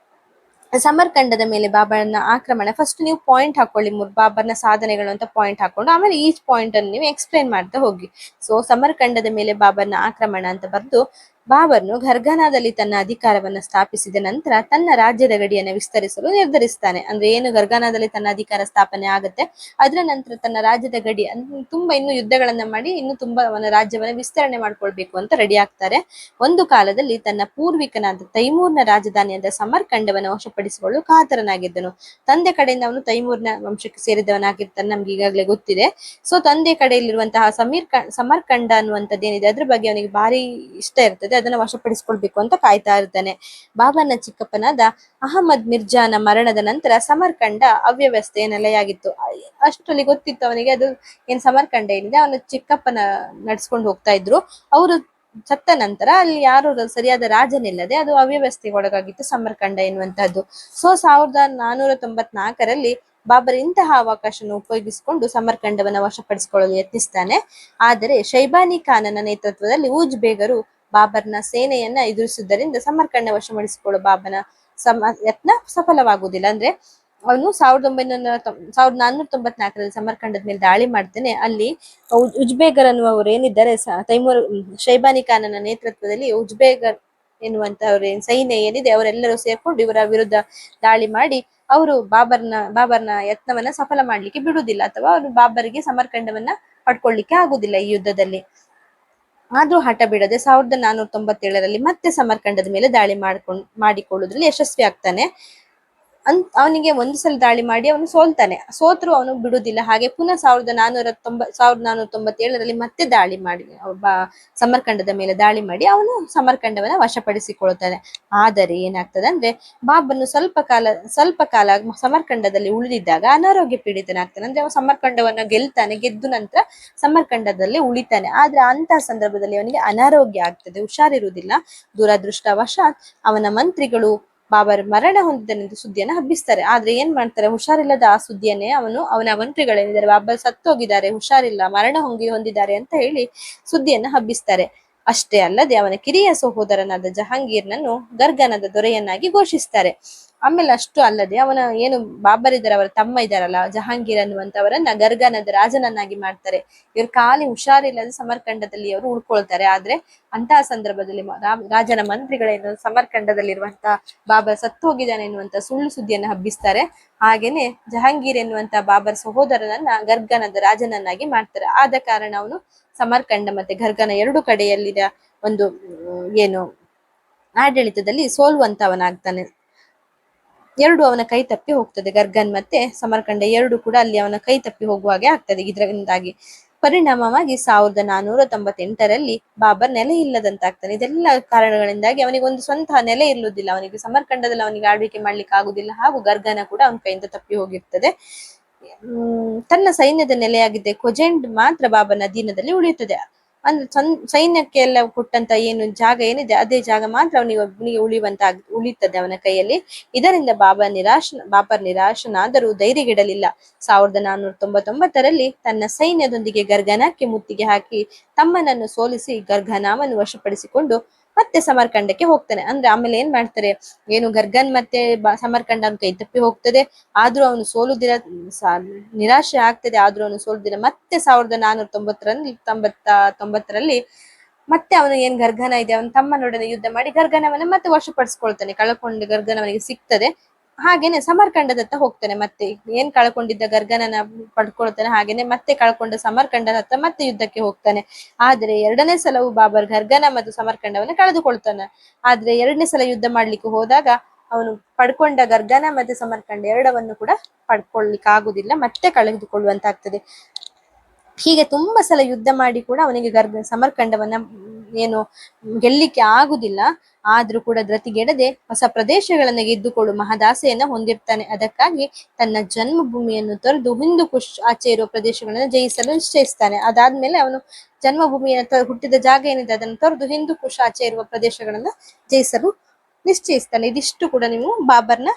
ಸಮರ್ಕಂಡದ ಮೇಲೆ ಬಾಬರ್ನ ಆಕ್ರಮಣ, ಫಸ್ಟ್ ನೀವು ಪಾಯಿಂಟ್ ಹಾಕೊಳ್ಳಿ, ಬಾಬರ್ನ ಸಾಧನೆಗಳು ಅಂತ ಪಾಯಿಂಟ್ ಹಾಕೊಂಡು ಆಮೇಲೆ ಈಚ್ ಪಾಯಿಂಟ್ ಅನ್ನು ನೀವು ಎಕ್ಸ್ಪ್ಲೇನ್ ಮಾಡ್ತಾ ಹೋಗಿ. ಸೊ ಸಮರ್ಕಂಡದ ಮೇಲೆ ಬಾಬರ್ನ ಆಕ್ರಮಣ ಅಂತ ಬರೆದು, ಬಾಬರ್ನು ಗರ್ಗಾನಾದಲ್ಲಿ ತನ್ನ ಅಧಿಕಾರವನ್ನ ಸ್ಥಾಪಿಸಿದ ನಂತರ ತನ್ನ ರಾಜ್ಯದ ಗಡಿಯನ್ನು ವಿಸ್ತರಿಸಲು ನಿರ್ಧರಿಸ್ತಾನೆ. ಅಂದ್ರೆ ಏನು ಗರ್ಗಾನಾದಲ್ಲಿ ತನ್ನ ಅಧಿಕಾರ ಸ್ಥಾಪನೆ ಆಗುತ್ತೆ ಅದರ ನಂತರ ತನ್ನ ರಾಜ್ಯದ ಗಡಿ ತುಂಬಾ ಇನ್ನು ಯುದ್ಧಗಳನ್ನ ಮಾಡಿ ಇನ್ನು ತುಂಬಾ ಅವನ ರಾಜ್ಯವನ್ನ ವಿಸ್ತರಣೆ ಮಾಡ್ಕೊಳ್ಬೇಕು ಅಂತ ರೆಡಿ ಆಗ್ತಾರೆ. ಒಂದು ಕಾಲದಲ್ಲಿ ತನ್ನ ಪೂರ್ವಿಕನಾದ ತೈಮೂರ್ನ ರಾಜಧಾನಿಯಾದ ಸಮರ್ಕಂಡವನ್ನು ವಶಪಡಿಸಿಕೊಳ್ಳಲು ಕಾತರನಾಗಿದ್ದನು. ತಂದೆ ಕಡೆಯಿಂದ ಅವನು ತೈಮೂರ್ನ ವಂಶಕ್ಕೆ ಸೇರಿದವನಾಗಿರ್ತಾನೆ, ನಮ್ಗೆ ಈಗಾಗಲೇ ಗೊತ್ತಿದೆ. ಸೊ ತಂದೆ ಕಡೆಯಲ್ಲಿರುವಂತಹ ಸಮರ್ಕಂಡ ಅನ್ನುವಂಥದ್ದು ಏನಿದೆ ಅದ್ರ ಬಗ್ಗೆ ಅವನಿಗೆ ಭಾರಿ ಇಷ್ಟ ಇರ್ತದೆ, ಅದನ್ನ ವಶಪಡಿಸಿಕೊಳ್ಬೇಕು ಅಂತ ಕಾಯ್ತಾ ಇರ್ತಾನೆ. ಬಾಬರ್ನ ಚಿಕ್ಕಪ್ಪನಾದ ಅಹಮದ್ ಮಿರ್ಜಾನ ಮರಣದ ನಂತರ ಸಮರ್ಕಂಡ ಅವ್ಯವಸ್ಥೆಯ ನೆಲೆಯಾಗಿತ್ತು. ಅಷ್ಟರಲ್ಲಿ ಗೊತ್ತಿತ್ತು ಅವನಿಗೆ ಅದು ಏನ್ ಸಮರ್ಕಂಡ ಏನಿದೆ ಅವನ ಚಿಕ್ಕಪ್ಪನ ನಡ್ಸ್ಕೊಂಡು ಹೋಗ್ತಾ ಇದ್ರು. ಅವರು ಸತ್ತ ನಂತರ ಅಲ್ಲಿ ಯಾರು ಸರಿಯಾದ ರಾಜನಿಲ್ಲದೆ ಅದು ಅವ್ಯವಸ್ಥೆಗೆ ಒಳಗಾಗಿತ್ತು ಸಮರ್ಕಂಡ ಎನ್ನುವಂತಹದ್ದು. ಸೊ 1494ರಲ್ಲಿ ಬಾಬರ್ ಇಂತಹ ಅವಕಾಶವನ್ನು ಉಪಯೋಗಿಸಿಕೊಂಡು ಸಮರ್ಕಂಡವನ್ನ ವಶಪಡಿಸಿಕೊಳ್ಳಲು ಯತ್ನಿಸ್ತಾನೆ. ಆದರೆ ಶೈಬಾನಿ ಖಾನನ ನೇತೃತ್ವದಲ್ಲಿ ಊಜ್ ಬೇಗರು ಬಾಬರ್ನ ಸೇನೆಯನ್ನ ಎದುರಿಸುವುದರಿಂದ ಸಮರ್ಕಂಡ ವಶಪಡಿಸಿಕೊಳ್ಳುವ ಬಾಬನ ಯತ್ನ ಸಫಲವಾಗುವುದಿಲ್ಲ. ಅಂದ್ರೆ ಅವನು 1494ರಲ್ಲಿ ಸಮರ್ಕಂಡದ ಮೇಲೆ ದಾಳಿ ಮಾಡ್ತಾನೆ. ಅಲ್ಲಿ ಉಜ್ಬೇಗರ್ ಅನ್ನುವರು ಏನಿದ್ದಾರೆ ತೈಮೂರ್ ಶೈಬಾನಿ ಖಾನನ ನೇತೃತ್ವದಲ್ಲಿ ಉಜ್ಬೇಗರ್ ಎನ್ನುವಂತವ್ರ ಸೈನ್ಯ ಏನಿದೆ ಅವರೆಲ್ಲರೂ ಸೇರ್ಕೊಂಡು ಇವರ ವಿರುದ್ಧ ದಾಳಿ ಮಾಡಿ ಅವರು ಬಾಬರ್ನ ಯತ್ನವನ್ನ ಸಫಲ ಮಾಡ್ಲಿಕ್ಕೆ ಬಿಡುವುದಿಲ್ಲ, ಅಥವಾ ಅವರು ಬಾಬರ್ಗೆ ಸಮರ್ಕಂಡವನ್ನ ಪಡ್ಕೊಳ್ಳಿಕ್ಕೆ ಆಗುದಿಲ್ಲ ಈ ಯುದ್ಧದಲ್ಲಿ. ಆದ್ರೂ ಹಠ ಬಿಡದೆ 1497ರಲ್ಲಿ ಮತ್ತೆ ಸಮರ್ಕಂಡದ ಮೇಲೆ ದಾಳಿ ಮಾಡಿಕೊಳ್ಳುವುದ್ರಲ್ಲಿ ಯಶಸ್ವಿ ಆಗ್ತಾನೆ. ಅವನಿಗೆ ಒಂದು ಸಲ ದಾಳಿ ಮಾಡಿ ಅವನು ಸೋಲ್ತಾನೆ. ಸೋತ್ರು ಅವನು ಬಿಡುದಿಲ್ಲ. ಹಾಗೆ ಪುನಃ 1497ರಲ್ಲಿ ಮತ್ತೆ ದಾಳಿ ಮಾಡಿ ಸಮರ್ಕಂಡದ ಮೇಲೆ ದಾಳಿ ಮಾಡಿ ಅವನು ಸಮರ್ಕಂಡವನ್ನ ವಶಪಡಿಸಿಕೊಳ್ತಾನೆ. ಆದರೆ ಏನಾಗ್ತದೆ ಅಂದ್ರೆ ಬಾಬರ್ನು ಸ್ವಲ್ಪ ಕಾಲ ಸಮರ್ಕಂಡದಲ್ಲಿ ಉಳಿದಿದ್ದಾಗ ಅನಾರೋಗ್ಯ ಪೀಡಿತನಾಗ್ತಾನೆ. ಅಂದ್ರೆ ಅವನು ಸಮರ್ಕಂಡವನ್ನ ಗೆಲ್ತಾನೆ, ಗೆದ್ದು ನಂತರ ಸಮರ್ಕಂಡದಲ್ಲಿ ಉಳಿತಾನೆ. ಆದ್ರೆ ಅಂತಹ ಸಂದರ್ಭದಲ್ಲಿ ಅವನಿಗೆ ಅನಾರೋಗ್ಯ ಆಗ್ತದೆ, ಹುಷಾರಿರುವುದಿಲ್ಲ. ದುರದೃಷ್ಟವಶಾತ್ ಅವನ ಮಂತ್ರಿಗಳು ಬಾಬರ್ ಮರಣ ಹೊಂದಿದನೆಂದು ಸುದ್ದಿಯನ್ನು ಹಬ್ಬಿಸ್ತಾರೆ. ಆದ್ರೆ ಏನ್ ಮಾಡ್ತಾರೆ, ಹುಷಾರಿಲ್ಲದ ಆ ಸುದ್ದಿಯನ್ನೇ ಅವನ ಮಂತ್ರಿಗಳೇನಿದ್ದಾರೆ, ಬಾಬರ್ ಸತ್ತೋಗಿದ್ದಾರೆ, ಹುಷಾರಿಲ್ಲ, ಮರಣ ಹೊಂದಿದ್ದಾರೆ ಅಂತ ಹೇಳಿ ಸುದ್ದಿಯನ್ನ ಹಬ್ಬಿಸ್ತಾರೆ. ಅಷ್ಟೇ ಅಲ್ಲದೆ ಅವನ ಕಿರಿಯ ಸಹೋದರನಾದ ಜಹಾಂಗೀರ್ನನ್ನು ಗರ್ಗನದ ದೊರೆಯನ್ನಾಗಿ ಘೋಷಿಸ್ತಾರೆ. ಆಮೇಲೆ ಅಷ್ಟು ಅಲ್ಲದೆ ಅವನ ಏನು ಬಾಬರ್ ಇದ್ದಾರೆ, ಅವರ ತಮ್ಮ ಇದ್ದಾರಲ್ಲ ಜಹಾಂಗೀರ್ ಅನ್ನುವಂತವರನ್ನ ಗರ್ಗನದ ರಾಜನನ್ನಾಗಿ ಮಾಡ್ತಾರೆ. ಇವ್ರ ಖಾಲಿ ಹುಷಾರಿಲ್ಲದೆ ಸಮರ್ಕಂಡದಲ್ಲಿ ಅವರು ಉಳ್ಕೊಳ್ತಾರೆ. ಆದ್ರೆ ಅಂತಹ ಸಂದರ್ಭದಲ್ಲಿ ರಾಜನ ಮಂತ್ರಿಗಳೇನು ಸಮರ್ಕಂಡದಲ್ಲಿರುವಂತಹ ಬಾಬರ್ ಸತ್ತು ಹೋಗಿದ್ದಾನೆ ಎನ್ನುವಂತ ಸುಳ್ಳು ಸುದ್ದಿಯನ್ನು ಹಬ್ಬಿಸ್ತಾರೆ. ಹಾಗೇನೆ ಜಹಾಂಗೀರ್ ಎನ್ನುವಂತ ಬಾಬರ್ ಸಹೋದರನನ್ನ ಗರ್ಗನದ ರಾಜನನ್ನಾಗಿ ಮಾಡ್ತಾರೆ. ಆದ ಕಾರಣ ಅವನು ಸಮರ್ಕಂಡ ಮತ್ತೆ ಗರ್ಗನ ಎರಡು ಕಡೆಯಲ್ಲಿನ ಒಂದು ಏನು ಆಡಳಿತದಲ್ಲಿ ಸೋಲುವಂತವನಾಗ್ತಾನೆ. ಎರಡು ಅವನ ಕೈ ತಪ್ಪಿ ಹೋಗ್ತದೆ. ಗರ್ಗನ್ ಮತ್ತೆ ಸಮರ್ಕಂಡ ಎರಡು ಕೂಡ ಅಲ್ಲಿ ಅವನ ಕೈ ತಪ್ಪಿ ಹೋಗುವ ಹಾಗೆ ಆಗ್ತದೆ. ಇದರಿಂದಾಗಿ ಪರಿಣಾಮವಾಗಿ 1498ರಲ್ಲಿ ಬಾಬರ್ ನೆಲೆ ಇಲ್ಲದಂತಾಗ್ತಾನೆ. ಇದೆಲ್ಲ ಕಾರಣಗಳಿಂದಾಗಿ ಅವನಿಗೆ ಒಂದು ಸ್ವಂತ ನೆಲೆ ಇರುವುದಿಲ್ಲ. ಅವನಿಗೆ ಸಮರ್ಕಂಡದಲ್ಲಿ ಅವನಿಗೆ ಆಳ್ವಿಕೆ ಮಾಡ್ಲಿಕ್ಕೆ ಆಗುದಿಲ್ಲ. ಹಾಗೂ ಗರ್ಗನ ಕೂಡ ಅವನ ಕೈಯಿಂದ ತಪ್ಪಿ ಹೋಗಿರ್ತದೆ. ತನ್ನ ಸೈನ್ಯದ ನೆಲೆಯಾಗಿದ್ದ ಕೊಜೆಂಡ್ ಮಾತ್ರ ಬಾಬರ್ನ ಅಧೀನದಲ್ಲಿ ಉಳಿಯುತ್ತದೆ. ಅಂದ್ರೆ ಸೈನ್ಯಕ್ಕೆ ಎಲ್ಲ ಕೊಟ್ಟಂತ ಏನು ಜಾಗ ಏನಿದೆ ಅದೇ ಜಾಗ ಮಾತ್ರ ಅವನಿಗೆ ಉಳಿಯುತ್ತದೆ ಅವನ ಕೈಯಲ್ಲಿ. ಇದರಿಂದ ಬಾಬರ್ ನಿರಾಶನಾದರೂ ಧೈರ್ಯಗೆಡಲಿಲ್ಲ. 1499ರಲ್ಲಿ ತನ್ನ ಸೈನ್ಯದೊಂದಿಗೆ ಗರ್ಗನಕ್ಕೆ ಮುತ್ತಿಗೆ ಹಾಕಿ ತಮ್ಮನನ್ನು ಸೋಲಿಸಿ ಗರ್ಗನಾವನ್ನು ವಶಪಡಿಸಿಕೊಂಡು ಮತ್ತೆ ಸಮರ್ಕಂಡಕ್ಕೆ ಹೋಗ್ತಾನೆ. ಅಂದ್ರೆ ಆಮೇಲೆ ಏನ್ ಮಾಡ್ತಾರೆ, ಏನು ಗರ್ಗನ್ ಮತ್ತೆ ಸಮರ್ಕಂಡ ಅವನ ಕೈ ತಪ್ಪಿ ಹೋಗ್ತದೆ, ಆದ್ರೂ ಅವನು ಸೋಲುದಿಲ್ಲ, ನಿರಾಶೆ ಆಗ್ತದೆ, ಆದ್ರೂ ಅವನು ಸೋಲುದಿಲ್ಲ. ಮತ್ತೆ 1499ರಲ್ಲಿ ಮತ್ತೆ ಅವನು ಏನ್ ಗರ್ಗನ ಇದೆ ಅವನ ತಮ್ಮನೊಡನೆ ಯುದ್ಧ ಮಾಡಿ ಗರ್ಗನವನ್ನ ಮತ್ತೆ ವಶಪಡಿಸ್ಕೊಳ್ತಾನೆ. ಕಳ್ಕೊಂಡು ಗರ್ಗನವನಿಗೆ ಸಿಗ್ತದೆ. ಹಾಗೇನೆ ಸಮರ್ಕಂಡದತ್ತ ಹೋಗ್ತಾನೆ. ಮತ್ತೆ ಏನ್ ಕಳ್ಕೊಂಡಿದ್ದ ಗರ್ಗನನ ಪಡ್ಕೊಳ್ತಾನೆ. ಹಾಗೇನೆ ಮತ್ತೆ ಕಳ್ಕೊಂಡ ಸಮರ್ಕಂಡದತ್ತ ಮತ್ತೆ ಯುದ್ಧಕ್ಕೆ ಹೋಗ್ತಾನೆ. ಆದ್ರೆ ಎರಡನೇ ಸಲವು ಬಾಬರ್ ಗರ್ಗನ ಮತ್ತು ಸಮರ್ಕಂಡವನ್ನ ಕಳೆದುಕೊಳ್ತಾನೆ. ಆದ್ರೆ ಎರಡನೇ ಸಲ ಯುದ್ಧ ಮಾಡ್ಲಿಕ್ಕೆ ಹೋದಾಗ ಅವನು ಪಡ್ಕೊಂಡ ಗರ್ಗನ ಮತ್ತೆ ಸಮರ್ಕಂಡ ಎರಡವನ್ನು ಕೂಡ ಪಡ್ಕೊಳ್ಲಿಕ್ಕೆ ಆಗುದಿಲ್ಲ, ಮತ್ತೆ ಕಳೆದುಕೊಳ್ಳುವಂತಾಗ್ತದೆ. ಹೀಗೆ ತುಂಬಾ ಸಲ ಯುದ್ಧ ಮಾಡಿ ಕೂಡ ಅವನಿಗೆ ಸಮರ್ಕಂಡವನ್ನ ಏನು ಗೆಲ್ಲಿಕ್ಕೆ ಆಗುದಿಲ್ಲ. ಆದ್ರೂ ಕೂಡ ಧೃತಿಗೆಡದೆ ಹೊಸ ಪ್ರದೇಶಗಳನ್ನು ಗೆದ್ದುಕೊಳ್ಳುವ ಮಹದಾಸೆಯನ್ನ ಹೊಂದಿರ್ತಾನೆ. ಅದಕ್ಕಾಗಿ ತನ್ನ ಜನ್ಮಭೂಮಿಯನ್ನು ತೊರೆದು ಹಿಂದೂ ಕುಶ್ ಆಚೆ ಇರುವ ಪ್ರದೇಶಗಳನ್ನು ಜಯಿಸಲು ನಿಶ್ಚಯಿಸ್ತಾನೆ. ಅದಾದ್ಮೇಲೆ ಅವನು ಜನ್ಮಭೂಮಿಯನ್ನು ಹುಟ್ಟಿದ ಜಾಗ ಏನಿದೆ ಅದನ್ನು ತೊರೆದು ಹಿಂದೂ ಕುಶ್ ಆಚೆ ಇರುವ ಪ್ರದೇಶಗಳನ್ನ ಜಯಿಸಲು ನಿಶ್ಚಯಿಸ್ತಾನೆ. ಇದಿಷ್ಟು ಕೂಡ ನೀವು ಬಾಬರ್ನ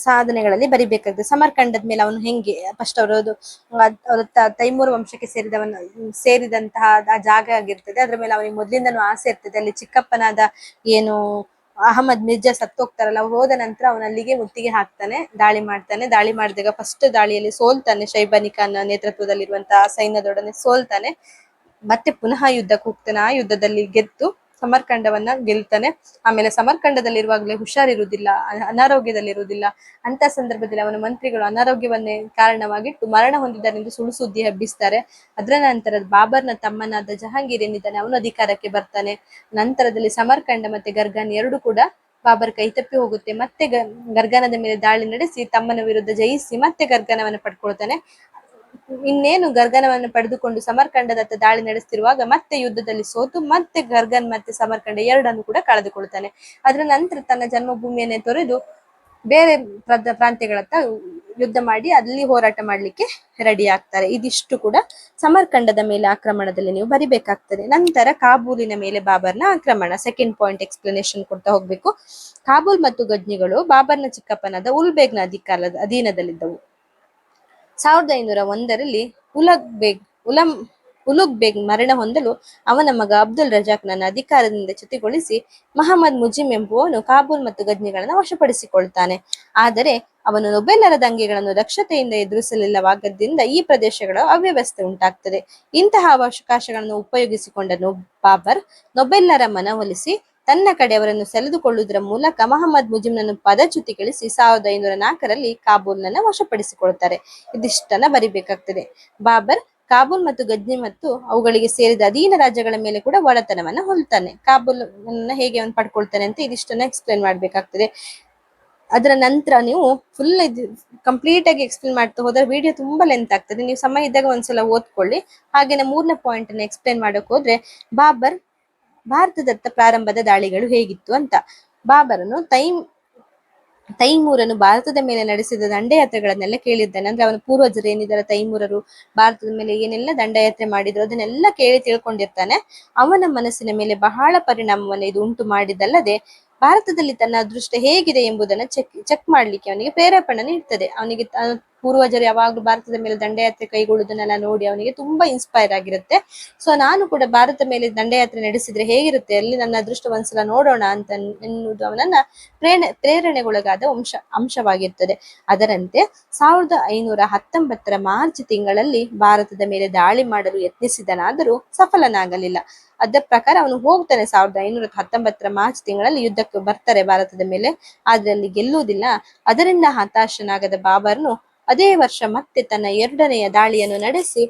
ಸಾಧನೆಗಳಲ್ಲಿ ಬರಿಬೇಕಾಗ್ತದೆ. ಸಮರ್ಕಂಡದ ಮೇಲೆ ಅವನು ಹೆಂಗೆ ಫಸ್ಟ್ ಅವರ ತೈಮೂರ್ ವಂಶಕ್ಕೆ ಸೇರಿದಂತಹ ಆ ಜಾಗ ಆಗಿರ್ತದೆ. ಅದ್ರ ಮೇಲೆ ಅವನಿಗೆ ಮೊದ್ಲಿಂದನೂ ಆಸೆ ಇರ್ತದೆ. ಅಲ್ಲಿ ಚಿಕ್ಕಪ್ಪನಾದ ಏನು ಅಹಮದ್ ಮಿರ್ಜಾ ಸತ್ತೋಗ್ತಾರಲ್ಲ, ಅವ್ರು ಹೋದ ನಂತರ ಅವನ ಅಲ್ಲಿಗೆ ಮುತ್ತಿಗೆ ಹಾಕ್ತಾನೆ, ದಾಳಿ ಮಾಡ್ತಾನೆ. ದಾಳಿ ಮಾಡಿದಾಗ ಫಸ್ಟ್ ದಾಳಿಯಲ್ಲಿ ಸೋಲ್ತಾನೆ. ಶೈಬಾನಿ ಖಾನ್ ನೇತೃತ್ವದಲ್ಲಿರುವಂತಹ ಸೈನ್ಯದೊಡನೆ ಸೋಲ್ತಾನೆ. ಮತ್ತೆ ಪುನಃ ಯುದ್ಧಕ್ಕೆ ಹೋಗ್ತಾನೆ. ಆ ಯುದ್ಧದಲ್ಲಿ ಗೆದ್ದು ಸಮರ್ಕಂಡವನ್ನ ಗೆಲ್ತಾನೆ. ಆಮೇಲೆ ಸಮರ್ಕಂಡದಲ್ಲಿರುವಾಗಲೇ ಹುಷಾರಿರುವುದಿಲ್ಲ, ಅನಾರೋಗ್ಯದಲ್ಲಿರುವುದಿಲ್ಲ. ಅಂತ ಸಂದರ್ಭದಲ್ಲಿ ಅವನ ಮಂತ್ರಿಗಳು ಅನಾರೋಗ್ಯವನ್ನೇ ಕಾರಣವಾಗಿಟ್ಟು ಮರಣ ಹೊಂದಿದ್ದಾರೆಂದು ಸುಳ್ಳು ಸುದ್ದಿ ಹಬ್ಬಿಸ್ತಾರೆ. ಅದರ ನಂತರ ಬಾಬರ್ನ ತಮ್ಮನಾದ ಜಹಾಂಗೀರ್ ಏನಿದ್ದಾನೆ ಅವನು ಅಧಿಕಾರಕ್ಕೆ ಬರ್ತಾನೆ. ನಂತರದಲ್ಲಿ ಸಮರ್ಕಂಡ ಮತ್ತೆ ಗರ್ಗನ್ ಎರಡು ಕೂಡ ಬಾಬರ್ ಕೈ ತಪ್ಪಿ ಹೋಗುತ್ತೆ. ಮತ್ತೆ ಗರ್ಗನದ ಮೇಲೆ ದಾಳಿ ನಡೆಸಿ ತಮ್ಮನ ವಿರುದ್ಧ ಜಯಿಸಿ ಮತ್ತೆ ಗರ್ಗನವನ್ನು ಪಡ್ಕೊಳ್ತಾನೆ. ಇನ್ನೇನು ಗರ್ಗನವನ್ನು ಪಡೆದುಕೊಂಡು ಸಮರ್ಕಂಡದತ್ತ ದಾಳಿ ನಡೆಸ್ತಿರುವಾಗ ಮತ್ತೆ ಯುದ್ಧದಲ್ಲಿ ಸೋತು ಮತ್ತೆ ಗರ್ಗನ್ ಮತ್ತೆ ಸಮರ್ಕಂಡ ಎರಡನ್ನು ಕೂಡ ಕಳೆದುಕೊಳ್ತಾನೆ. ಅದರ ನಂತರ ತನ್ನ ಜನ್ಮಭೂಮಿಯನ್ನೇ ತೊರೆದು ಬೇರೆ ಪ್ರಾಂತ್ಯಗಳತ್ತ ಯುದ್ಧ ಮಾಡಿ ಅಲ್ಲಿ ಹೋರಾಟ ಮಾಡ್ಲಿಕ್ಕೆ ರೆಡಿ ಆಗ್ತಾರೆ. ಇದಿಷ್ಟು ಕೂಡ ಸಮರ್ಕಂಡದ ಮೇಲೆ ಆಕ್ರಮಣದಲ್ಲಿ ನೀವು ಬರಿಬೇಕಾಗ್ತದೆ. ನಂತರ ಕಾಬೂಲಿನ ಮೇಲೆ ಬಾಬರ್ನ ಆಕ್ರಮಣ, ಸೆಕೆಂಡ್ ಪಾಯಿಂಟ್ ಎಕ್ಸ್ಪ್ಲನೇಷನ್ ಕೊಡ್ತಾ ಹೋಗ್ಬೇಕು. ಕಾಬೂಲ್ ಮತ್ತು ಗಜ್ನಿಗಳು ಬಾಬರ್ನ ಚಿಕ್ಕಪ್ಪನಾದ ಉಲ್ಬೇಗ್ನ ಅಧೀನದಲ್ಲಿದ್ದವು. 1501ರಲ್ಲಿ ಉಲುಗ್ ಬೇಗ್ ಮರಣ ಹೊಂದಲು ಅವನ ಮಗ ಅಬ್ದುಲ್ ರಜಾಕ್ನನ್ನು ಅಧಿಕಾರದಿಂದ ಚ್ಯುತಿಗೊಳಿಸಿ ಮಹಮ್ಮದ್ ಮುಜಿಮ್ ಎಂಬುವನು ಕಾಬೂಲ್ ಮತ್ತು ಗಜ್ನಿಗಳನ್ನು ವಶಪಡಿಸಿಕೊಳ್ತಾನೆ. ಆದರೆ ಅವನು ನೊಬೆಲ್ಲರ ದಂಗೆಗಳನ್ನು ದಕ್ಷತೆಯಿಂದ ಎದುರಿಸಲಿಲ್ಲವಾದ್ದರಿಂದ ಈ ಪ್ರದೇಶಗಳ ಅವ್ಯವಸ್ಥೆ ಉಂಟಾಗ್ತದೆ. ಇಂತಹ ಅವಕಾಶಗಳನ್ನು ಉಪಯೋಗಿಸಿಕೊಂಡ ಬಾಬರ್ ನೊಬೆಲ್ಲರ ಮನವೊಲಿಸಿ ತನ್ನ ಕಡೆಯವರನ್ನು ಸೆಳೆದುಕೊಳ್ಳುವುದರ ಮೂಲಕ ಮಹಮ್ಮದ್ ಮುಜಿಮ್ನನ್ನು ಪದಚ್ಯುತಿಗೊಳಿಸಿ 1504ರಲ್ಲಿ ಕಾಬೂಲ್ನನ್ನ ವಶಪಡಿಸಿಕೊಳ್ತಾರೆ. ಇದಿಷ್ಟನ್ನ ಬರಿಬೇಕಾಗ್ತದೆ. ಬಾಬರ್ ಕಾಬೂಲ್ ಮತ್ತು ಗಜ್ನಿ ಮತ್ತು ಅವುಗಳಿಗೆ ಸೇರಿದ ಅಧೀನ ರಾಜ್ಯಗಳ ಮೇಲೆ ಕೂಡ ಒಡೆತನವನ್ನ ಹೊಲ್ತಾನೆ. ಕಾಬೂಲ್ ಹೇಗೆ ಅವನು ಪಡ್ಕೊಳ್ತಾನೆ ಅಂತ ಇದಿಷ್ಟನ್ನ ಎಕ್ಸ್ಪ್ಲೇನ್ ಮಾಡ್ಬೇಕಾಗ್ತದೆ. ಅದರ ನಂತರ ನೀವು ಫುಲ್ ಕಂಪ್ಲೀಟ್ ಆಗಿ ಎಕ್ಸ್ಪ್ಲೇನ್ ಮಾಡ್ತಾ ಹೋದ್ರೆ ವಿಡಿಯೋ ತುಂಬಾ ಲೆಂತ್ ಆಗ್ತದೆ. ನೀವು ಸಮಯ ಇದ್ದಾಗ ಒಂದ್ಸಲ ಓದ್ಕೊಳ್ಳಿ. ಹಾಗೇನೆ 3ನೇ ಪಾಯಿಂಟ್ ಅನ್ನು ಎಕ್ಸ್ಪ್ಲೇನ್ ಮಾಡಕ್ ಹೋದ್ರೆ, ಬಾಬರ್ ಭಾರತದತ್ತ ಪ್ರಾರಂಭದ ದಾಳಿಗಳು ಹೇಗಿತ್ತು ಅಂತ. ಬಾಬರನು ತೈಮೂರನು ಭಾರತದ ಮೇಲೆ ನಡೆಸಿದ ದಂಡಯಾತ್ರೆಗಳನ್ನೆಲ್ಲ ಕೇಳಿದ್ದಾನೆ. ಅಂದ್ರೆ ಅವನ ಪೂರ್ವಜರು ಏನಿದ್ದಾರೆ ತೈಮೂರರು ಭಾರತದ ಮೇಲೆ ಏನೆಲ್ಲ ದಂಡಯಾತ್ರೆ ಮಾಡಿದ್ರು ಅದನ್ನೆಲ್ಲ ಕೇಳಿ ತಿಳ್ಕೊಂಡಿರ್ತಾನೆ. ಅವನ ಮನಸ್ಸಿನ ಮೇಲೆ ಬಹಳ ಪರಿಣಾಮವನ್ನು ಇದು ಉಂಟು ಮಾಡಿದ್ದಲ್ಲದೆ, ಭಾರತದಲ್ಲಿ ತನ್ನ ಅದೃಷ್ಟ ಹೇಗಿದೆ ಎಂಬುದನ್ನು ಚೆಕ್ ಮಾಡ್ಲಿಕ್ಕೆ ಅವನಿಗೆ ಪ್ರೇರೇಪಣೆ ನೀಡ್ತದೆ. ಅವನಿಗೆ ಪೂರ್ವಜರು ಯಾವಾಗ್ಲೂ ಭಾರತದ ಮೇಲೆ ದಂಡಯಾತ್ರೆ ಕೈಗೊಳ್ಳುವುದನ್ನೆಲ್ಲ ನೋಡಿ ಅವನಿಗೆ ತುಂಬಾ ಇನ್ಸ್ಪೈರ್ ಆಗಿರುತ್ತೆ. ಸೊ ನಾನು ಕೂಡ ಭಾರತ ಮೇಲೆ ದಂಡಯಾತ್ರೆ ನಡೆಸಿದ್ರೆ ಹೇಗಿರುತ್ತೆ, ಅಲ್ಲಿ ನನ್ನ ಅದೃಷ್ಟ ಒಂದ್ಸಲ ನೋಡೋಣ ಅಂತ ಎನ್ನುವುದು ಅವನನ್ನ ಪ್ರೇರಣೆಗೊಳಗಾದ ಅಂಶವಾಗಿರ್ತದೆ. ಅದರಂತೆ 1519 ಮಾರ್ಚ್ ತಿಂಗಳಲ್ಲಿ ಭಾರತದ ಮೇಲೆ ದಾಳಿ ಮಾಡಲು ಯತ್ನಿಸಿದನಾದರೂ ಸಫಲನಾಗಲಿಲ್ಲ. ಅದರ ಪ್ರಕಾರ ಅವನು ಹೋಗ್ತಾನೆ. 1519 ಮಾರ್ಚ್ ತಿಂಗಳಲ್ಲಿ ಯುದ್ಧಕ್ಕೆ ಬರ್ತಾರೆ ಭಾರತದ ಮೇಲೆ, ಆದ್ರೆ ಅಲ್ಲಿ ಗೆಲ್ಲುವುದಿಲ್ಲ. ಅದರಿಂದ ಹತಾಶನಾಗದ ಬಾಬರ್ನು ಅದೇ ವರ್ಷ ಮತ್ತೆ ತನ್ನ 2ನೆಯ ದಾಳಿಯನ್ನು ನಡೆಸಿ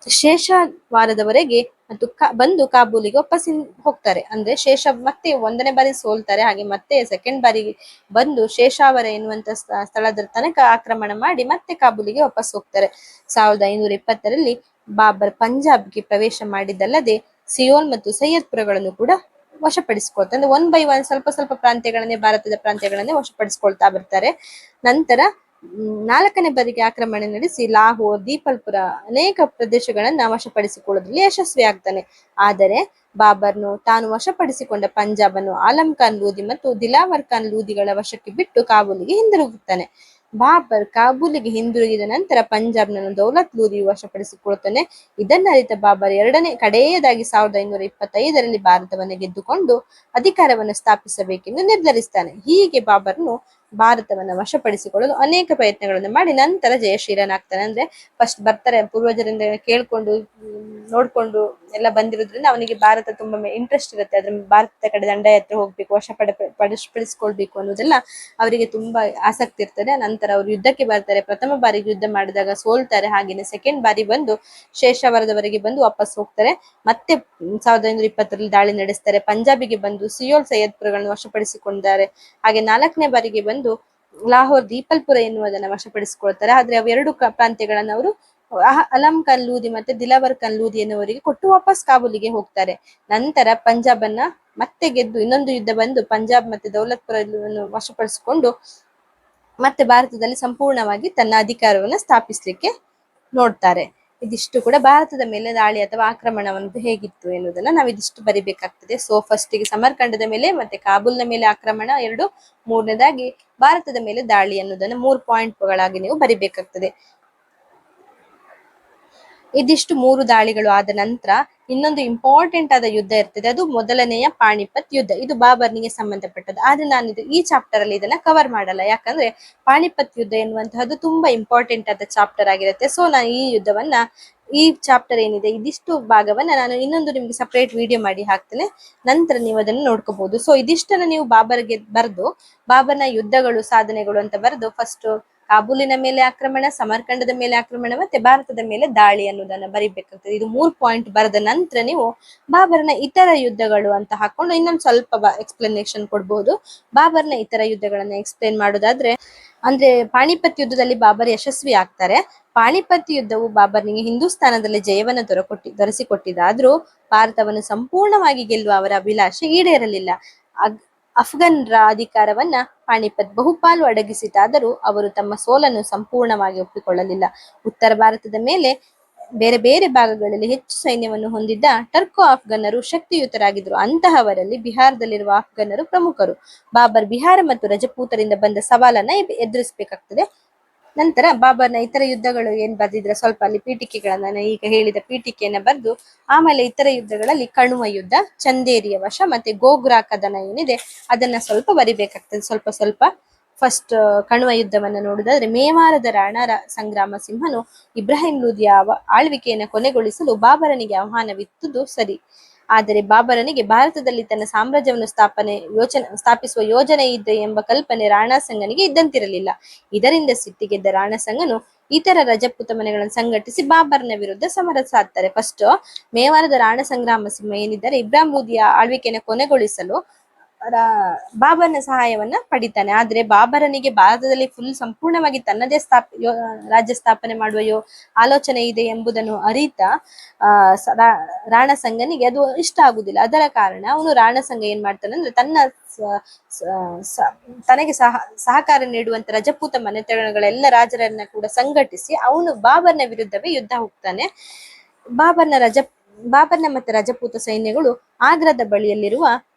ಶೇಷವಾರದವರೆಗೆ ಮತ್ತು ಬಂದು ಕಾಬೂಲಿಗೆ ವಾಪಸ್ ಹೋಗ್ತಾರೆ. ಅಂದ್ರೆ ಮತ್ತೆ 1ನೇ ಬಾರಿ ಸೋಲ್ತಾರೆ, ಹಾಗೆ ಮತ್ತೆ 2nd ಬಾರಿ ಬಂದು ಶೇಷಾವರ ಎನ್ನುವಂತ ಸ್ಥಳದ ತನಕ ಆಕ್ರಮಣ ಮಾಡಿ ಮತ್ತೆ ಕಾಬೂಲಿಗೆ ವಾಪಸ್ ಹೋಗ್ತಾರೆ. 1520ರಲ್ಲಿ ಬಾಬರ್ ಪಂಜಾಬ್ಗೆ ಪ್ರವೇಶ ಮಾಡಿದ್ದಲ್ಲದೆ ಸಿಯೋಲ್ ಮತ್ತು ಸೈಯದ್ಪುರಗಳನ್ನು ಕೂಡ ವಶಪಡಿಸಿಕೊಳ್ತಾರೆ. ಅಂದ್ರೆ 1 by 1 ಸ್ವಲ್ಪ ಸ್ವಲ್ಪ ಪ್ರಾಂತ್ಯಗಳನ್ನೇ, ಭಾರತದ ಪ್ರಾಂತ್ಯಗಳನ್ನೇ ವಶಪಡಿಸಿಕೊಳ್ತಾ ಬರ್ತಾರೆ. ನಂತರ 4ನೇ ಬಾರಿಗೆ ಆಕ್ರಮಣ ನಡೆಸಿ ಲಾಹೋರ್, ದೀಪಲ್ಪುರ ಅನೇಕ ಪ್ರದೇಶಗಳನ್ನ ವಶಪಡಿಸಿಕೊಳ್ಳುವುದರಲ್ಲಿ ಯಶಸ್ವಿ ಆಗ್ತಾನೆ. ಆದರೆ ಬಾಬರ್ನು ತಾನು ವಶಪಡಿಸಿಕೊಂಡ ಪಂಜಾಬನ್ನು ಆಲಂ ಖಾನ್ ಲೂದಿ ಮತ್ತು ದಿಲಾವರ್ ಖಾನ್ ಲೂದಿಗಳ ವಶಕ್ಕೆ ಬಿಟ್ಟು ಕಾಬೂಲಿಗೆ ಹಿಂದಿರುಗುತ್ತಾನೆ. ಬಾಬರ್ ಕಾಬೂಲಿಗೆ ಹಿಂದಿರುಗಿದ ನಂತರ ಪಂಜಾಬ್ನನ್ನು ದೌಲತ್ ಲೂದಿ ವಶಪಡಿಸಿಕೊಳ್ಳುತ್ತಾನೆ. ಇದನ್ನ ಅರಿತ ಬಾಬರ್ ಕಡೆಯದಾಗಿ 1525ರಲ್ಲಿ ಭಾರತವನ್ನು ಗೆದ್ದುಕೊಂಡು ಅಧಿಕಾರವನ್ನು ಸ್ಥಾಪಿಸಬೇಕೆಂದು ನಿರ್ಧರಿಸ್ತಾನೆ. ಹೀಗೆ ಬಾಬರ್ನು ಭಾರತವನ್ನ ವಶಪಡಿಸಿಕೊಳ್ಳಲು ಅನೇಕ ಪ್ರಯತ್ನಗಳನ್ನು ಮಾಡಿ ನಂತರ ಜಯಶೀಲನಾಗ್ತಾನೆ. ಅಂದ್ರೆ ಫಸ್ಟ್ ಬರ್ತಾರೆ, ಪೂರ್ವಜರಿಂದ ಕೇಳ್ಕೊಂಡು ನೋಡ್ಕೊಂಡು ಎಲ್ಲ ಬಂದಿರೋದ್ರಿಂದ ಅವನಿಗೆ ಭಾರತ ತುಂಬಾ ಇಂಟ್ರೆಸ್ಟ್ ಇರುತ್ತೆ. ಅದ್ರ ಭಾರತದ ಕಡೆ ದಂಡಯಾತ್ರೆ ಹೋಗ್ಬೇಕು, ವಶಪಡಿಸ್ಕೊಳ್ಬೇಕು ಅನ್ನೋದೆಲ್ಲ ಅವರಿಗೆ ತುಂಬಾ ಆಸಕ್ತಿ ಇರ್ತದೆ. ನಂತರ ಅವರು ಯುದ್ಧಕ್ಕೆ ಬರ್ತಾರೆ. ಪ್ರಥಮ ಬಾರಿಗೆ ಯುದ್ಧ ಮಾಡಿದಾಗ ಸೋಲ್ತಾರೆ. ಹಾಗೇನೆ 2nd ಬಾರಿ ಬಂದು ಶೇಷಾವರದವರೆಗೆ ಬಂದು ವಾಪಸ್ ಹೋಗ್ತಾರೆ. ಮತ್ತೆ 1520ರಲ್ಲಿ ದಾಳಿ ನಡೆಸ್ತಾರೆ. ಪಂಜಾಬಿಗೆ ಬಂದು ಸಿಯೋಲ್, ಸೈಯದ್ಪುರಗಳನ್ನು ವಶಪಡಿಸಿಕೊಂಡಾರೆ. ಹಾಗೆ 4ನೇ ಬಾರಿಗೆ ಬಂದು ಲಾಹೋರ್, ದೀಪಲ್ಪುರ ಎನ್ನುವುದನ್ನ ವಶಪಡಿಸಿಕೊಳ್ತಾರೆ. ಆದ್ರೆ ಅವೆರಡು ಪ್ರಾಂತ್ಯಗಳನ್ನು ಅವರು ಅಲಂ ಖಾನ್ ಲೂದಿ ಮತ್ತೆ ದಿಲಾವರ್ ಖಾನ್ ಲೂದಿ ಎನ್ನುವರಿಗೆ ಕೊಟ್ಟು ವಾಪಸ್ ಕಾಬೂಲಿಗೆ ಹೋಗ್ತಾರೆ. ನಂತರ ಪಂಜಾಬನ್ನ ಮತ್ತೆ ಗೆದ್ದು ಇನ್ನೊಂದು ಯುದ್ಧ ಬಂದು ಪಂಜಾಬ್ ಮತ್ತೆ ದೌಲತ್ಪುರ ವಶಪಡಿಸಿಕೊಂಡು ಮತ್ತೆ ಭಾರತದಲ್ಲಿ ಸಂಪೂರ್ಣವಾಗಿ ತನ್ನ ಅಧಿಕಾರವನ್ನು ಸ್ಥಾಪಿಸ್ಲಿಕ್ಕೆ ನೋಡ್ತಾರೆ. ಇದಿಷ್ಟು ಕೂಡ ಭಾರತದ ಮೇಲೆ ದಾಳಿ ಅಥವಾ ಆಕ್ರಮಣವನ್ನು ಹೇಗಿತ್ತು ಎನ್ನುವುದನ್ನ ನಾವು ಇದಿಷ್ಟು ಬರಿಬೇಕಾಗ್ತದೆ. ಸೊ ಫಸ್ಟಿಗೆ ಸಮರ್ಕಂಡದ ಮೇಲೆ ಮತ್ತೆ ಕಾಬೂಲ್ನ ಮೇಲೆ ಆಕ್ರಮಣ 2, 3ನೇದಾಗಿ ಭಾರತದ ಮೇಲೆ ದಾಳಿ ಅನ್ನೋದನ್ನ 3 ಪಾಯಿಂಟ್ಗಳಾಗಿ ನೀವು ಬರಿಬೇಕಾಗ್ತದೆ. ಇದಿಷ್ಟು 3 ದಾಳಿಗಳು ಆದ ನಂತರ ಇನ್ನೊಂದು ಇಂಪಾರ್ಟೆಂಟ್ ಆದ ಯುದ್ಧ ಇರ್ತದೆ. ಅದು ಮೊದಲನೆಯ ಪಾಣಿಪತ್ ಯುದ್ಧ. ಇದು ಬಾಬರ್ನಿಗೆ ಸಂಬಂಧಪಟ್ಟದ್ದು. ಆದ್ರೆ ನಾನು ಈ ಚಾಪ್ಟರ್ ಅಲ್ಲಿ ಇದನ್ನ ಕವರ್ ಮಾಡಲ್ಲ, ಯಾಕಂದ್ರೆ ಪಾಣಿಪತ್ ಯುದ್ಧ ಎನ್ನುವಂತಹದ್ದು ತುಂಬಾ ಇಂಪಾರ್ಟೆಂಟ್ ಆದ ಚಾಪ್ಟರ್ ಆಗಿರುತ್ತೆ. ಸೊ ನಾನು ಈ ಚಾಪ್ಟರ್ ಏನಿದೆ ಇದಿಷ್ಟು ಭಾಗವನ್ನ ನಾನು ಇನ್ನೊಂದು ನಿಮ್ಗೆ ಸಪರೇಟ್ ವಿಡಿಯೋ ಮಾಡಿ ಹಾಕ್ತೇನೆ. ನಂತರ ನೀವು ಅದನ್ನು ನೋಡ್ಕೋಬಹುದು. ಸೊ ಇದಿಷ್ಟನ್ನ ನೀವು ಬಾಬರ್ಗೆ ಬರ್ದು ಬಾಬರ್ನ ಯುದ್ಧಗಳು, ಸಾಧನೆಗಳು ಅಂತ ಬರೆದು ಫಸ್ಟ್ ಕಾಬೂಲಿನ ಮೇಲೆ ಆಕ್ರಮಣ, ಸಮರ್ಕಂಡದ ಮೇಲೆ ಆಕ್ರಮಣ ಮತ್ತೆ ಭಾರತದ ಮೇಲೆ ದಾಳಿ ಅನ್ನೋದನ್ನ ಬರಿಬೇಕಾಗ್ತದೆ. ಇದು 3 ಪಾಯಿಂಟ್ ಬರೆದ ನಂತರ ನೀವು ಬಾಬರ್ನ ಇತರ ಯುದ್ಧಗಳು ಅಂತ ಹಾಕೊಂಡು ಇನ್ನೊಂದು ಸ್ವಲ್ಪ ಎಕ್ಸ್ಪ್ಲನೇಷನ್ ಕೊಡ್ಬಹುದು. ಬಾಬರ್ನ ಇತರ ಯುದ್ಧಗಳನ್ನ ಎಕ್ಸ್ಪ್ಲೇನ್ ಮಾಡೋದಾದ್ರೆ, ಅಂದ್ರೆ ಪಾಣಿಪತ್ ಯುದ್ಧದಲ್ಲಿ ಬಾಬರ್ ಯಶಸ್ವಿ ಆಗ್ತಾರೆ. ಪಾಣಿಪತ್ ಯುದ್ಧವು ಬಾಬರ್ನಿಗೆ ಹಿಂದೂಸ್ತಾನದಲ್ಲಿ ಜಯವನ್ನು ದೊರೆಸಿಕೊಟ್ಟಿದ್ದಾದ್ರೂ ಭಾರತವನ್ನು ಸಂಪೂರ್ಣವಾಗಿ ಗೆಲ್ಲುವ ಅವರ ಅಭಿಲಾಷೆ ಈಡೇರಲಿಲ್ಲ. ಅಫ್ಘನ್ರ ಅಧಿಕಾರವನ್ನ ಪಾಣಿಪತ್ ಬಹುಪಾಲು ಅಡಗಿಸಿತಾದರೂ ಅವರು ತಮ್ಮ ಸೋಲನ್ನು ಸಂಪೂರ್ಣವಾಗಿ ಒಪ್ಪಿಕೊಳ್ಳಲಿಲ್ಲ. ಉತ್ತರ ಭಾರತದ ಮೇಲೆ ಬೇರೆ ಬೇರೆ ಭಾಗಗಳಲ್ಲಿ ಹೆಚ್ಚು ಸೈನ್ಯವನ್ನು ಹೊಂದಿದ್ದ ಟರ್ಕೋ ಅಫ್ಘನ್ನರು ಶಕ್ತಿಯುತರಾಗಿದ್ದರು. ಅಂತಹವರಲ್ಲಿ ಬಿಹಾರದಲ್ಲಿರುವ ಅಫ್ಘನ್ನರು ಪ್ರಮುಖರು. ಬಾಬರ್ ಬಿಹಾರ ಮತ್ತು ರಜಪೂತರಿಂದ ಬಂದ ಸವಾಲನ್ನ ಎದುರಿಸಬೇಕಾಗ್ತದೆ. ನಂತರ ಬಾಬರ್ನ ಇತರ ಯುದ್ಧಗಳು ಏನ್ ಬರ್ದಿದ್ರೆ ಸ್ವಲ್ಪ ಅಲ್ಲಿ ಪೀಠಿಕೆಗಳನ್ನ, ಈಗ ಹೇಳಿದ ಪೀಠಿಕೆಯನ್ನ ಬರೆದು ಆಮೇಲೆ ಇತರ ಯುದ್ಧಗಳಲ್ಲಿ ಕಣುವ ಯುದ್ಧ, ಚಂದೇರಿಯ ವಶ ಮತ್ತೆ ಗೋಗ್ರಾ ಕದನ ಏನಿದೆ ಅದನ್ನ ಸ್ವಲ್ಪ ಬರಿಬೇಕಾಗ್ತದೆ ಸ್ವಲ್ಪ. ಫಸ್ಟ್ ಕಣುವ ಯುದ್ಧವನ್ನ ನೋಡುದಾದ್ರೆ, ಮೇವಾರದ ರಾಣಾ ಸಂಗ್ರಾಮ ಸಿಂಹನು ಇಬ್ರಾಹಿಂ ಲೂದಿಯ ಆಳ್ವಿಕೆಯನ್ನು ಕೊನೆಗೊಳಿಸಲು ಬಾಬರನಿಗೆ ಆಹ್ವಾನವಿತ್ತುದು ಸರಿ. ಆದರೆ ಬಾಬರನಿಗೆ ಭಾರತದಲ್ಲಿ ತನ್ನ ಸಾಮ್ರಾಜ್ಯವನ್ನು ಸ್ಥಾಪಿಸುವ ಯೋಜನೆ ಇದೆ ಎಂಬ ಕಲ್ಪನೆ ರಾಣಾ ಸಂಗನಿಗೆ ಇದ್ದಂತಿರಲಿಲ್ಲ. ಇದರಿಂದ ಸಿಟ್ಟಿಗೆದ್ದ ರಾಣಾ ಸಂಗನು ಇತರ ರಜಪೂತ ಮನೆಗಳನ್ನು ಸಂಘಟಿಸಿ ಬಾಬರ್ನ ವಿರುದ್ಧ ಸಮರ ಸಾಧ್ತಾರೆ. ಫಸ್ಟ್ ಮೇವಾರದ ರಾಣಾ ಸಂಗ್ರಾಮ ಸಿಂಹ ಏನಿದ್ದಾರೆ ಇಬ್ರಾಹಿಂ ಲೂದಿಯ ಆಳ್ವಿಕೆಯನ್ನು ಕೊನೆಗೊಳಿಸಲು ಬಾಬರ್ನ ಸಹಾಯವನ್ನ ಪಡಿತಾನೆ. ಆದ್ರೆ ಬಾಬರನಿಗೆ ಭಾರತದಲ್ಲಿ ಫುಲ್ ಸಂಪೂರ್ಣವಾಗಿ ತನ್ನದೇ ರಾಜ್ಯ ಸ್ಥಾಪನೆ ಮಾಡುವ ಆಲೋಚನೆ ಇದೆ ಎಂಬುದನ್ನು ಅರಿತ ರಾಣ ಸಂಗನಿಗೆ ಅದು ಇಷ್ಟ ಆಗುದಿಲ್ಲ. ಅದರ ಕಾರಣ ಅವನು ರಾಣ ಸಂಗ ಏನ್ ಮಾಡ್ತಾನೆ ಅಂದ್ರೆ ತನಗೆ ಸಹಕಾರ ನೀಡುವಂತ ರಜಪೂತ ಮನೆತನಗಳೆಲ್ಲ ರಾಜರನ್ನ ಕೂಡ ಸಂಘಟಿಸಿ ಅವನು ಬಾಬರ್ನ ವಿರುದ್ಧವೇ ಯುದ್ಧ ಹೋಗ್ತಾನೆ. ಬಾಬರ್ನ ಮತ್ತೆ ರಜಪೂತ ಸೈನ್ಯಗಳು ಆಗ್ರಾದ ಬಳಿಯಲ್ಲಿರುವ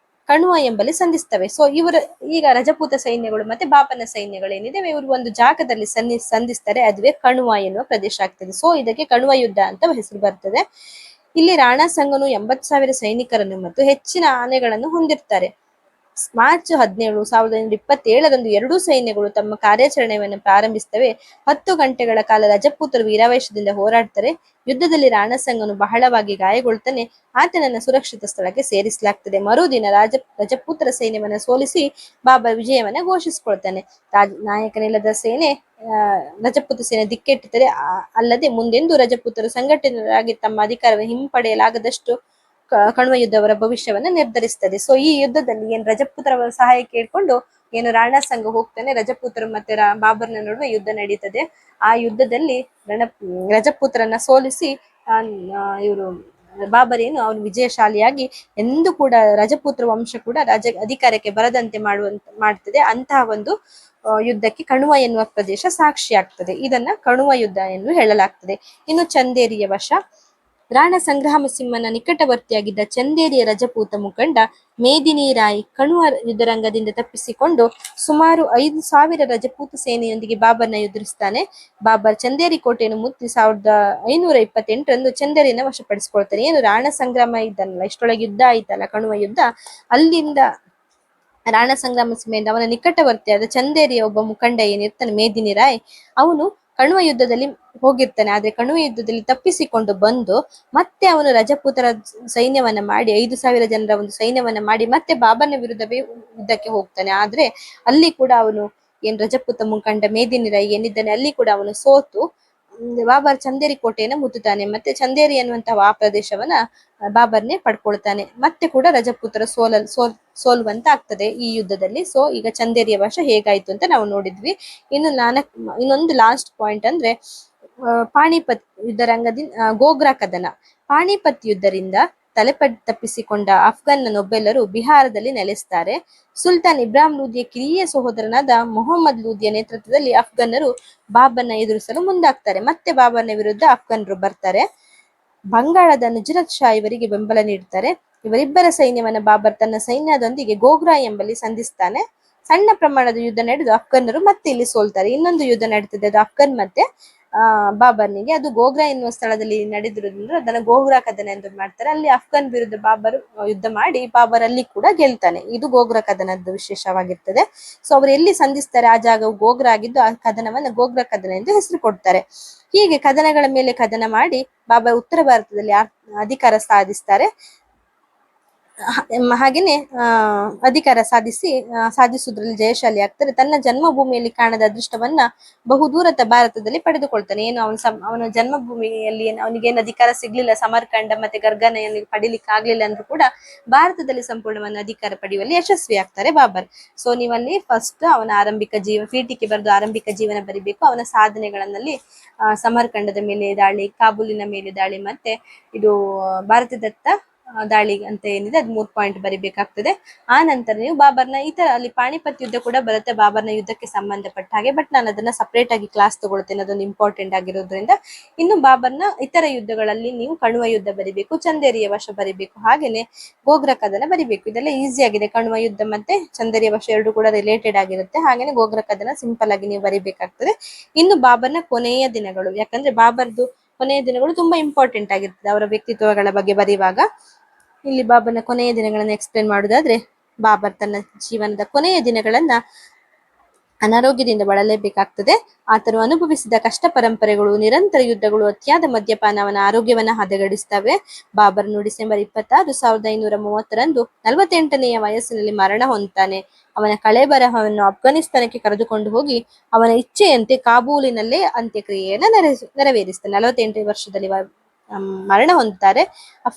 ಕಣುವ ಎಂಬಲ್ಲಿ ಸಂಧಿಸ್ತವೆ. ಸೊ ಇವರು ಈಗ ರಜಪೂತ ಸೈನ್ಯಗಳು ಮತ್ತೆ ಬಾಬರ್ನ ಸೈನ್ಯಗಳೇನಿದೆ ಇವರು ಒಂದು ಜಾಗದಲ್ಲಿ ಸಂಧಿಸ್ತಾರೆ. ಅದುವೇ ಕಣುವ ಎನ್ನುವ ಪ್ರದೇಶ ಆಗ್ತದೆ. ಸೊ ಇದಕ್ಕೆ ಕಣುವ ಯುದ್ಧ ಅಂತ ಹೆಸರು ಬರ್ತದೆ. ಇಲ್ಲಿ ರಾಣಾ ಸಂಗನು 80,000 ಸೈನಿಕರನ್ನು ಮತ್ತು ಹೆಚ್ಚಿನ ಆನೆಗಳನ್ನು ಹೊಂದಿರ್ತಾರೆ. ಮಾರ್ಚ್ 17, 1527 ಎರಡೂ ಸೈನ್ಯಗಳು ತಮ್ಮ ಕಾರ್ಯಾಚರಣೆಯನ್ನು ಪ್ರಾರಂಭಿಸುತ್ತವೆ. 10 ಗಂಟೆಗಳ ಕಾಲ ರಜಪೂತರು ವೀರಾವೇಶದಿಂದ ಹೋರಾಡ್ತಾರೆ. ಯುದ್ಧದಲ್ಲಿ ರಾಣಸಂಗನು ಬಹಳವಾಗಿ ಗಾಯಗೊಳ್ತಾನೆ. ಆತನನ್ನು ಸುರಕ್ಷಿತ ಸ್ಥಳಕ್ಕೆ ಸೇರಿಸಲಾಗ್ತದೆ. ಮರುದಿನ ರಜಪೂತರ ಸೈನ್ಯವನ್ನು ಸೋಲಿಸಿ ಬಾಬರ್ ವಿಜಯವನ್ನ ಘೋಷಿಸಿಕೊಳ್ತಾನೆ. ನಾಯಕನಿಲ್ಲದ ಸೇನೆ ರಜಪೂತ ಸೇನೆ ದಿಕ್ಕೆಟ್ಟುತ್ತದೆ. ಅಲ್ಲದೆ ಮುಂದೆಂದೂ ರಜಪೂತರು ಸಂಘಟನೆಯಾಗಿ ತಮ್ಮ ಅಧಿಕಾರವನ್ನು ಹಿಂಪಡೆಯಲಾಗದಷ್ಟು ಕಣುವ ಯುದ್ಧ ಅವರ ಭವಿಷ್ಯವನ್ನ ನಿರ್ಧರಿಸ್ತದೆ. ಸೊ ಈ ಯುದ್ಧದಲ್ಲಿ ಏನ್ ರಜಪೂತರ ಸಹಾಯ ಕೇಳ್ಕೊಂಡು ಏನು ರಾಣಾ ಸಂಘ ಹೋಗ್ತಾನೆ, ರಜಪೂತರು ಮತ್ತೆ ಬಾಬರ್ನ ನಡುವೆ ಯುದ್ಧ ನಡೀತದೆ. ಆ ಯುದ್ಧದಲ್ಲಿ ರಜಪೂತರನ್ನ ಸೋಲಿಸಿ ಇವರು ಬಾಬರ್ ಏನು ಅವನು ವಿಜಯಶಾಲಿಯಾಗಿ ಎಂದೂ ಕೂಡ ರಜಪೂತ್ರ ವಂಶ ಕೂಡ ಅಧಿಕಾರಕ್ಕೆ ಬರದಂತೆ ಮಾಡ್ತದೆ. ಅಂತಹ ಒಂದು ಯುದ್ಧಕ್ಕೆ ಕಣುವ ಎನ್ನುವ ಪ್ರದೇಶ ಸಾಕ್ಷಿ ಆಗ್ತದೆ. ಇದನ್ನ ಕಣುವ ಯುದ್ಧ ಎಂದು ಹೇಳಲಾಗ್ತದೆ. ಇನ್ನು ಚಂದೇರಿಯ ವಶ. ರಾಣ ಸಂಗ್ರಾಮಸಿಂಹನ ನಿಕಟವರ್ತಿಯಾಗಿದ್ದ ಚಂದೇರಿಯ ರಜಪೂತ ಮುಖಂಡ ಮೇದಿನಿ ರಾಯ್ ಕಣುವ ಯುದ್ಧರಂಗದಿಂದ ತಪ್ಪಿಸಿಕೊಂಡು ಸುಮಾರು 5,000 ರಜಪೂತ ಸೇನೆಯೊಂದಿಗೆ ಬಾಬರ್ನ ಎದುರಿಸ್ತಾನೆ. ಬಾಬರ್ ಚಂದೇರಿ ಕೋಟೆಯನ್ನು ಮುತ್ತಿ 1528 ಚಂದೇರಿಯನ್ನು ವಶಪಡಿಸಿಕೊಳ್ತಾನೆ. ಏನು ರಾಣ ಸಂಗ್ರಾಮ ಇದ್ದನಲ್ಲ, ಇಷ್ಟೊಳಗೆ ಯುದ್ಧ ಆಯ್ತಲ್ಲ ಕಣುವ ಯುದ್ಧ, ಅಲ್ಲಿಂದ ರಾಣ ಸಂಗ್ರಾಮ ಸಿಂಹದಿಂದ ಅವನ ನಿಕಟವರ್ತಿಯಾದ ಚಂದೇರಿಯ ಒಬ್ಬ ಮುಖಂಡ ಏನಿರ್ತಾನೆ ಮೇದಿನಿ ರಾಯ್, ಅವನು ಕಣುವ ಯುದ್ಧದಲ್ಲಿ ಹೋಗಿರ್ತಾನೆ. ಆದ್ರೆ ಕಣುವ ಯುದ್ಧದಲ್ಲಿ ತಪ್ಪಿಸಿಕೊಂಡು ಬಂದು ಮತ್ತೆ ಅವನು ರಜಪೂತರ ಸೈನ್ಯವನ್ನ ಮಾಡಿ 5,000 ಜನರ ಒಂದು ಸೈನ್ಯವನ್ನ ಮಾಡಿ ಮತ್ತೆ ಬಾಬರ್ನ ವಿರುದ್ಧವೇ ಯುದ್ಧಕ್ಕೆ ಹೋಗ್ತಾನೆ. ಆದ್ರೆ ಅಲ್ಲಿ ಕೂಡ ಅವನು ರಜಪೂತ ಮುಖಂಡ ಮೇದಿನಿ ರಾಯ್ ಏನಿದ್ದಾನೆ ಅಲ್ಲಿ ಕೂಡ ಅವನು ಸೋತು ಬಾಬರ್ ಚಂದೇರಿ ಕೋಟೆಯನ್ನ ಮುತ್ತುತ್ತಾನೆ. ಮತ್ತೆ ಚಂದೇರಿ ಅನ್ನುವಂತಹ ಆ ಪ್ರದೇಶವನ್ನ ಬಾಬರ್ನೇ ಪಡ್ಕೊಳ್ತಾನೆ. ಮತ್ತೆ ಕೂಡ ರಜಪೂತರ ಸೋಲುವಂತ ಆಗ್ತದೆ ಈ ಯುದ್ಧದಲ್ಲಿ. ಸೊ ಈಗ ಚಂದೇರಿಯ ವಶ ಹೇಗಾಯ್ತು ಅಂತ ನಾವು ನೋಡಿದ್ವಿ. ಇನ್ನೊಂದು ಲಾಸ್ಟ್ ಪಾಯಿಂಟ್ ಅಂದ್ರೆ ಪಾಣಿಪತ್ ಯುದ್ಧರಂಗದಿಂದ ಗೋಗ್ರಾ ಕದನ. ಪಾಣಿಪತ್ ಯುದ್ಧದಿಂದ ತಪ್ಪಿಸಿಕೊಂಡ ಅಫ್ಘನ್ನೊಬ್ಬೆಲ್ಲರೂ ಬಿಹಾರದಲ್ಲಿ ನೆಲೆಸ್ತಾರೆ. ಸುಲ್ತಾನ್ ಇಬ್ರಾಹಿಂ ಲೂದಿಯ ಕಿರಿಯ ಸಹೋದರನಾದ ಮೊಹಮ್ಮದ್ ಲೂದಿಯ ನೇತೃತ್ವದಲ್ಲಿ ಅಫ್ಘನ್ನರು ಬಾಬರ್ನ ಎದುರಿಸಲು ಮುಂದಾಗ್ತಾರೆ. ಮತ್ತೆ ಬಾಬರ್ನ ವಿರುದ್ಧ ಅಫ್ಘನ್ನರು ಬರ್ತಾರೆ. ಬಂಗಾಳದ ನುಜರತ್ ಶಾ ಇವರಿಗೆ ಬೆಂಬಲ ನೀಡುತ್ತಾರೆ. ಇವರಿಬ್ಬರ ಸೈನ್ಯವನ್ನ ಬಾಬರ್ ತನ್ನ ಸೈನ್ಯದೊಂದಿಗೆ ಗೋಗ್ರಾ ಎಂಬಲ್ಲಿ ಸಂಧಿಸ್ತಾನೆ. ಸಣ್ಣ ಪ್ರಮಾಣದ ಯುದ್ಧ ನಡೆದು ಅಫ್ಘನ್ನರು ಮತ್ತೆ ಇಲ್ಲಿ ಸೋಲ್ತಾರೆ. ಇನ್ನೊಂದು ಯುದ್ಧ ನಡೀತದೆ, ಅದು ಅಫ್ಘನ್ ಮತ್ತೆ ಬಾಬರ್ನಿಗೆ. ಅದು ಗೋಗ್ರಾ ಎನ್ನುವ ಸ್ಥಳದಲ್ಲಿ ನಡೆದಿರೋದ್ರಿಂದ ಅದನ್ನ ಗೋಗ್ರಾ ಕದನ ಎಂದು ಮಾಡ್ತಾರೆ. ಅಲ್ಲಿ ಅಫ್ಘನ್ ವಿರುದ್ಧ ಬಾಬರ್ ಯುದ್ಧ ಮಾಡಿ ಬಾಬರ್ ಅಲ್ಲಿ ಕೂಡ ಗೆಲ್ತಾನೆ. ಇದು ಗೋಗ್ರಾ ಕದನದ ವಿಶೇಷವಾಗಿರ್ತದೆ. ಸೊ ಅವರು ಎಲ್ಲಿ ಸಂಧಿಸ್ತಾರೆ ಆ ಜಾಗವು ಗೋಗ್ರಾ ಆಗಿದ್ದು ಆ ಕದನವನ್ನ ಗೋಗ್ರಾ ಕದನ ಎಂದು ಹೆಸರು ಕೊಡ್ತಾರೆ. ಹೀಗೆ ಕದನಗಳ ಮೇಲೆ ಕದನ ಮಾಡಿ ಬಾಬರ್ ಉತ್ತರ ಭಾರತದಲ್ಲಿ ಅಧಿಕಾರ ಸಾಧಿಸ್ತಾರೆ. ಹಾಗೇನೆ ಅಧಿಕಾರ ಸಾಧಿಸುವುದರಲ್ಲಿ ಜಯಶಾಲಿ ಆಗ್ತಾರೆ. ತನ್ನ ಜನ್ಮಭೂಮಿಯಲ್ಲಿ ಕಾಣದ ಅದೃಷ್ಟವನ್ನ ಬಹುದೂರದ ಭಾರತದಲ್ಲಿ ಪಡೆದುಕೊಳ್ತಾನೆ. ಏನು ಅವನ ಜನ್ಮಭೂಮಿಯಲ್ಲಿ ಅವನಿಗೇನು ಅಧಿಕಾರ ಸಿಗ್ಲಿಲ್ಲ, ಸಮರ್ಕಂಡ ಮತ್ತೆ ಗರ್ಗನೆಯಲ್ಲಿ ಪಡಿಲಿಕ್ಕೆ ಆಗ್ಲಿಲ್ಲ ಅಂದ್ರೂ ಕೂಡ ಭಾರತದಲ್ಲಿ ಸಂಪೂರ್ಣವನ್ನು ಅಧಿಕಾರ ಪಡೆಯುವಲ್ಲಿ ಯಶಸ್ವಿ ಆಗ್ತಾರೆ ಬಾಬರ್. ಸೊ ನೀವಲ್ಲಿ ಫಸ್ಟ್ ಅವನ ಪೀಠಿಕೆ ಬರೆದು ಆರಂಭಿಕ ಜೀವನ ಬರಿಬೇಕು. ಅವನ ಸಾಧನೆಗಳಲ್ಲಿ ಸಮರ್ಕಂಡದ ಮೇಲೆ ದಾಳಿ, ಕಾಬೂಲಿನ ಮೇಲೆ ದಾಳಿ ಮತ್ತೆ ಇದು ಭಾರತದತ್ತ ದಾಳಿ ಅಂತ ಏನಿದೆ ಅದು 3 ಪಾಯಿಂಟ್ ಬರಿಬೇಕಾಗ್ತದೆ. ಆ ನಂತರ ನೀವು ಬಾಬರ್ನ ಅಲ್ಲಿ ಪಾಣಿಪತ್ ಯುದ್ಧ ಕೂಡ ಬರುತ್ತೆ ಬಾಬರ್ನ ಯುದ್ಧಕ್ಕೆ ಸಂಬಂಧಪಟ್ಟ ಹಾಗೆ. ಬಟ್ ನಾನು ಅದನ್ನ ಸಪರೇಟ್ ಆಗಿ ಕ್ಲಾಸ್ ತಗೊಳ್ತೇನೆ, ಅದೊಂದು ಇಂಪಾರ್ಟೆಂಟ್ ಆಗಿರೋದ್ರಿಂದ. ಇನ್ನು ಬಾಬರ್ನ ಇತರ ಯುದ್ಧಗಳಲ್ಲಿ ನೀವು ಕಣುವ ಯುದ್ಧ ಬರಿಬೇಕು, ಚಂದೇರಿಯ ವಶ ಬರಿಬೇಕು, ಹಾಗೇನೆ ಗೋಗ್ರಾ ಕದನ ಬರಿಬೇಕು. ಇದೆಲ್ಲ ಈಸಿ ಆಗಿದೆ. ಕಣುವ ಯುದ್ಧ ಮತ್ತೆ ಚಂದೇರಿಯ ವಶ ಎರಡು ಕೂಡ ರಿಲೇಟೆಡ್ ಆಗಿರುತ್ತೆ. ಹಾಗೇನೆ ಗೋಗ್ರಾ ಕದನ ಸಿಂಪಲ್ ಆಗಿ ನೀವು ಬರಿಬೇಕಾಗ್ತದೆ. ಇನ್ನು ಬಾಬರ್ನ ಕೊನೆಯ ದಿನಗಳು, ಯಾಕಂದ್ರೆ ಬಾಬರ್ದು ಕೊನೆಯ ದಿನಗಳು ತುಂಬಾ ಇಂಪಾರ್ಟೆಂಟ್ ಆಗಿರ್ತದೆ ಅವರ ವ್ಯಕ್ತಿತ್ವಗಳ ಬಗ್ಗೆ ಬರೆಯುವಾಗ. ಇಲ್ಲಿ ಬಾಬರ್ನ ಕೊನೆಯ ದಿನಗಳನ್ನ ಎಕ್ಸ್ಪ್ಲೇನ್ ಮಾಡುವುದಾದ್ರೆ, ಬಾಬರ್ ತನ್ನ ಜೀವನದ ಕೊನೆಯ ದಿನಗಳನ್ನ ಅನಾರೋಗ್ಯದಿಂದ ಬಳಲೇಬೇಕಾಗ್ತದೆ. ಆತನು ಅನುಭವಿಸಿದ ಕಷ್ಟ ಪರಂಪರೆಗಳು, ನಿರಂತರ ಯುದ್ಧಗಳು, ಅತಿಯಾದ ಮದ್ಯಪಾನ ಅವನ ಆರೋಗ್ಯವನ್ನ ಹದಗೆಡಿಸ್ತವೆ. ಬಾಬರ್ನು ಡಿಸೆಂಬರ್ 26, 1530 48ನೆಯ ವಯಸ್ಸಿನಲ್ಲಿ ಮರಣ ಹೊಂದುತ್ತಾನೆ. ಅವನ ಕಳೇಬರಹವನ್ನು ಅಫ್ಘಾನಿಸ್ತಾನಕ್ಕೆ ಕರೆದುಕೊಂಡು ಹೋಗಿ ಅವನ ಇಚ್ಛೆಯಂತೆ ಕಾಬೂಲಿನಲ್ಲೇ ಅಂತ್ಯಕ್ರಿಯೆಯನ್ನ ನೆರವೇರಿಸ್ತಾನೆ. 48 ವರ್ಷದಲ್ಲಿ ಮರಣ ಹೊಂದುತ್ತಾರೆ.